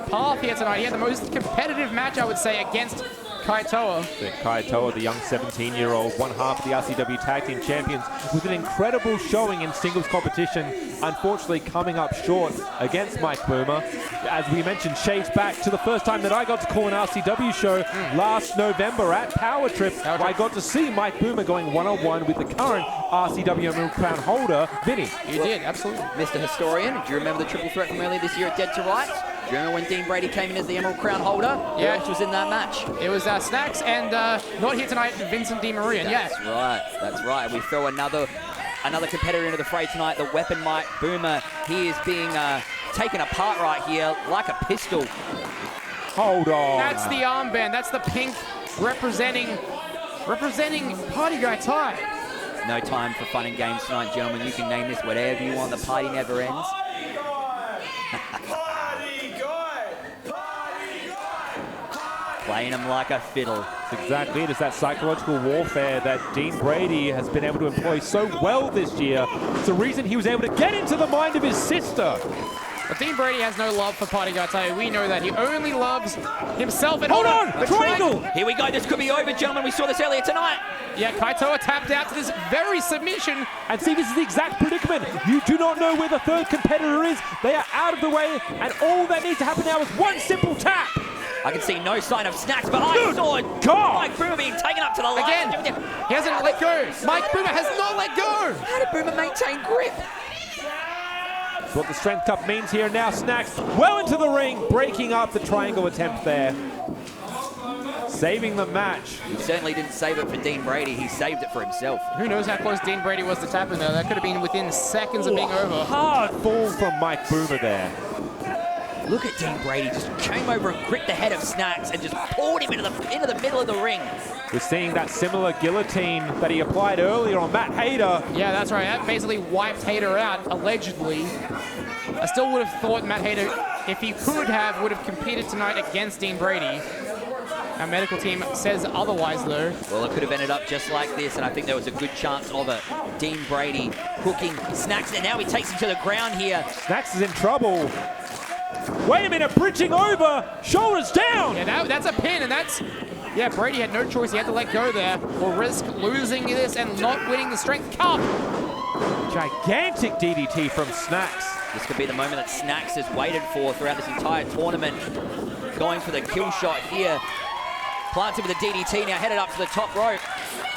path here tonight. He had the most competitive match, I would say, against Kaitoa. Kaitoa, the young 17-year-old, one half of the RCW Tag Team Champions, with an incredible showing in singles competition, unfortunately coming up short against Mike Boomer. As we mentioned, shades back to the first time that I got to call an RCW show last November at Power Trip. I got to see Mike Boomer going one-on-one with the current RCW Emerald Crown holder, Vinny. You did, absolutely. Mr. Historian, do you remember the triple threat from earlier this year at Dead to Rights? Do you remember when Dean Brady came in as the Emerald Crown holder? Yeah. Who else was in that match? It was Snaxx and not here tonight, Vincent DiMaria. That's right. That's right. We throw another competitor into the fray tonight. The weapon Mike Boomer. He is being taken apart right here like a pistol. Hold on. That's the armband. That's the pink representing Party Guy tie. No time for fun and games tonight, gentlemen. You can name this whatever you want. The party never ends. Playing him like a fiddle. That's exactly it. It's that psychological warfare that Dean Brady has been able to employ so well this year. It's the reason he was able to get into the mind of his sister. But Dean Brady has no love for Party Guy Tie. We know that. He only loves himself. And hold on! Triangle! Here we go. This could be over, gentlemen. We saw this earlier tonight. Yeah, Kaitoa tapped out to this very submission. And see, this is the exact predicament. You do not know where the third competitor is. They are out of the way, and all that needs to happen now is one simple tap. I can see no sign of Snaxx, but I saw Mike Boomer being taken up to the line. Again, he hasn't let go. Mike Boomer has not let go. How did Boomer maintain grip? That's what the Strength Cup means here now. Snaxx well into the ring, breaking up the triangle attempt there. Saving the match. He certainly didn't save it for Dean Brady. He saved it for himself. Who knows how close Dean Brady was to tapping there. That could have been within seconds of being over. Hard fall from Mike Boomer there. Look at Dean Brady, just came over and gripped the head of Snaxx and just pulled him into the middle of the ring. We're seeing that similar guillotine that he applied earlier on Matt Hayter. Yeah, that's right. That basically wiped Hayter out, allegedly. I still would have thought Matt Hayter, if he would have competed tonight against Dean Brady. Our medical team says otherwise, though. Well, it could have ended up just like this, and I think there was a good chance of it. Dean Brady hooking Snaxx, and now he takes him to the ground here. Snaxx is in trouble. Wait a minute, bridging over, shoulders down. Yeah, that's a pin, and that's... Yeah, Brady had no choice. He had to let go there or risk losing this and not winning the Strength Cup. Gigantic DDT from Snaxx. This could be the moment that Snaxx has waited for throughout this entire tournament. Going for the kill shot here. Planted with a DDT, now headed up to the top rope.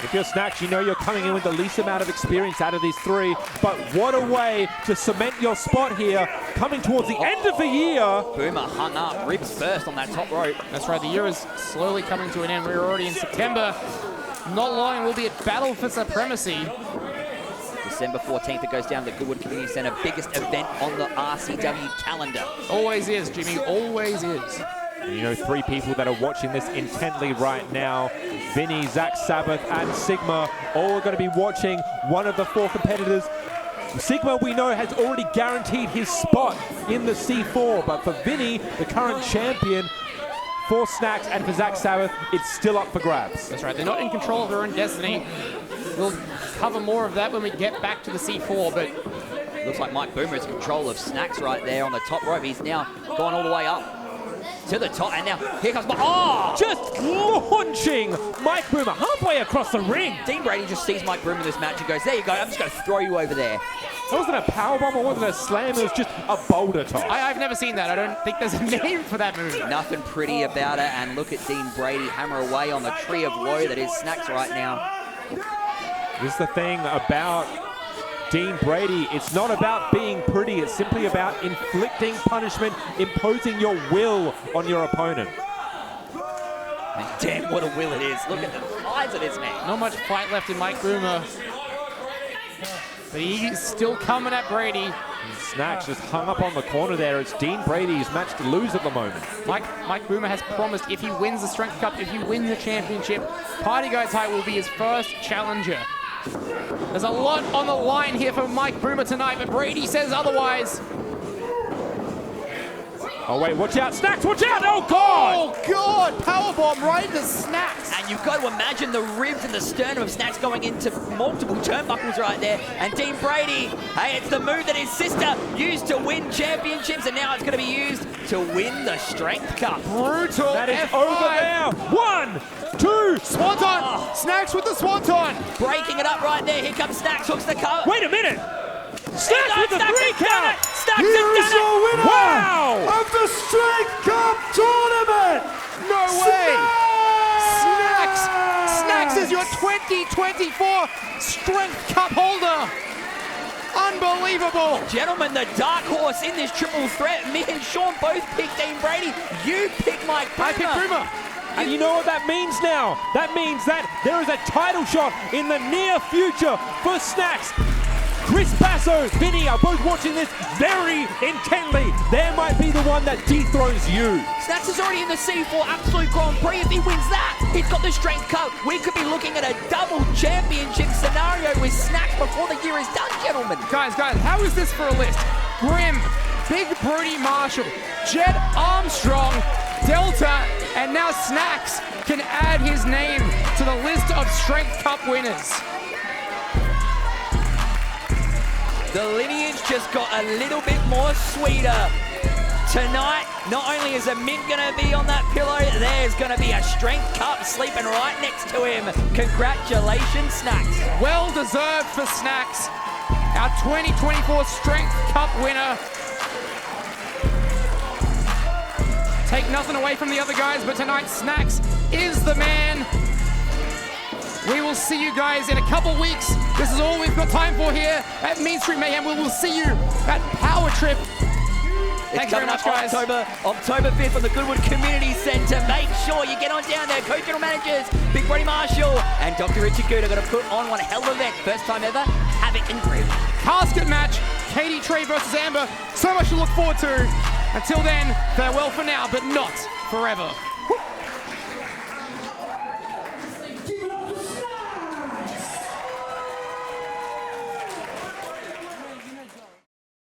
If you're Snaxx, you know you're coming in with the least amount of experience out of these 3, but what a way to cement your spot here, coming towards the end of the year. Boomer hung up, ribs first on that top rope. That's right, the year is slowly coming to an end. We're already in September. not long will be a battle for supremacy. December 14th, it goes down to the Goodwood Community Centre, biggest event on the RCW calendar. Always is, Jimmy, always is. And you know, 3 people that are watching this intently right now, Vinny, Zach Sabbath, and Sigma, all are going to be watching one of the 4 competitors. Sigma, we know, has already guaranteed his spot in the C4, but for Vinny, the current champion, for Snaxx and for Zach Sabbath, it's still up for grabs. That's right, they're not in control of their own destiny. We'll cover more of that when we get back to the C4, but looks like Mike Boomer is in control of Snaxx right there on the top rope. He's now gone all the way up to the top, and now here comes just launching Mike Boomer halfway across the ring. Dean Brady just sees Mike Boomer in this match and goes, there you go, I'm just going to throw you over there. That wasn't a powerbomb, it wasn't a slam, it was just a boulder toss. I've never seen that. I don't think there's a name for that move. Nothing pretty about it, and look at Dean Brady hammer away on the tree of woe that is Snaxx right now. This is the thing about Dean Brady. It's not about being pretty. It's simply about inflicting punishment, imposing your will on your opponent. And damn, what a will it is. Look at the eyes of this man. Not much fight left in Mike Boomer. But he's still coming at Brady. Snaxx just hung up on the corner there. It's Dean Brady's match to lose at the moment. Mike Boomer has promised if he wins the Strength Cup, if he wins the championship, Party Guy Tai will be his first challenger. There's a lot on the line here for Mike Boomer tonight, but Brady says otherwise. Oh, wait, watch out. Snaxx, watch out. Oh, God. Oh, God. Powerbomb right into Snaxx. And you've got to imagine the ribs and the sternum of Snaxx going into multiple turnbuckles right there. And Dean Brady, hey, it's the move that his sister used to win championships, and now it's going to be used to win the Strength Cup. Brutal. That is F5. over there. 1, 2. Swanton. Snaxx with the Swanton. Breaking it up right there. Here comes Snaxx, hooks the cover. Wait a minute. Snaxx with the 3 count. Snaxx Here has is done your it. winner Wow. of the Strength Cup tournament. No way. Snaxx is your 2024 Strength Cup holder. Unbelievable. Gentlemen, the dark horse in this triple threat. Me and Sean both picked Dean Brady. You picked Mike Boomer. I picked Boomer. And you know what that means now? That means that there is a title shot in the near future for Snaxx. Chris Basso, Vinny are both watching this very intently. There might be the one that dethrones you. Snaxx is already in the C4 Absolute Grand Prix. If he wins that, he's got the Strength Cup. We could be looking at a double championship scenario with Snaxx before the year is done, gentlemen. Guys, how is this for a list? Grim, Big Brody Marshall, Jed Armstrong, Delta, and now Snaxx can add his name to the list of Strength Cup winners. The lineage just got a little bit more sweeter. Tonight, not only is a mint going to be on that pillow, there's going to be a Strength Cup sleeping right next to him. Congratulations, Snaxx. Well deserved for Snaxx, our 2024 Strength Cup winner. Take nothing away from the other guys, but tonight Snaxx is the man. We will see you guys in a couple weeks. This is all we've got time for here at Mean Street Mayhem. We will see you at Power Trip. Thanks very much, guys. October 5th from the Goodwood Community Centre. Make sure you get on down there. Co-general managers, Big Brody Marshall and Dr. Richard Good are going to put on one hell of an event. First time ever, HAVOK in Brady. Casket match, Cadie, Kray versus Amber. So much to look forward to. Until then, farewell for now, but not forever.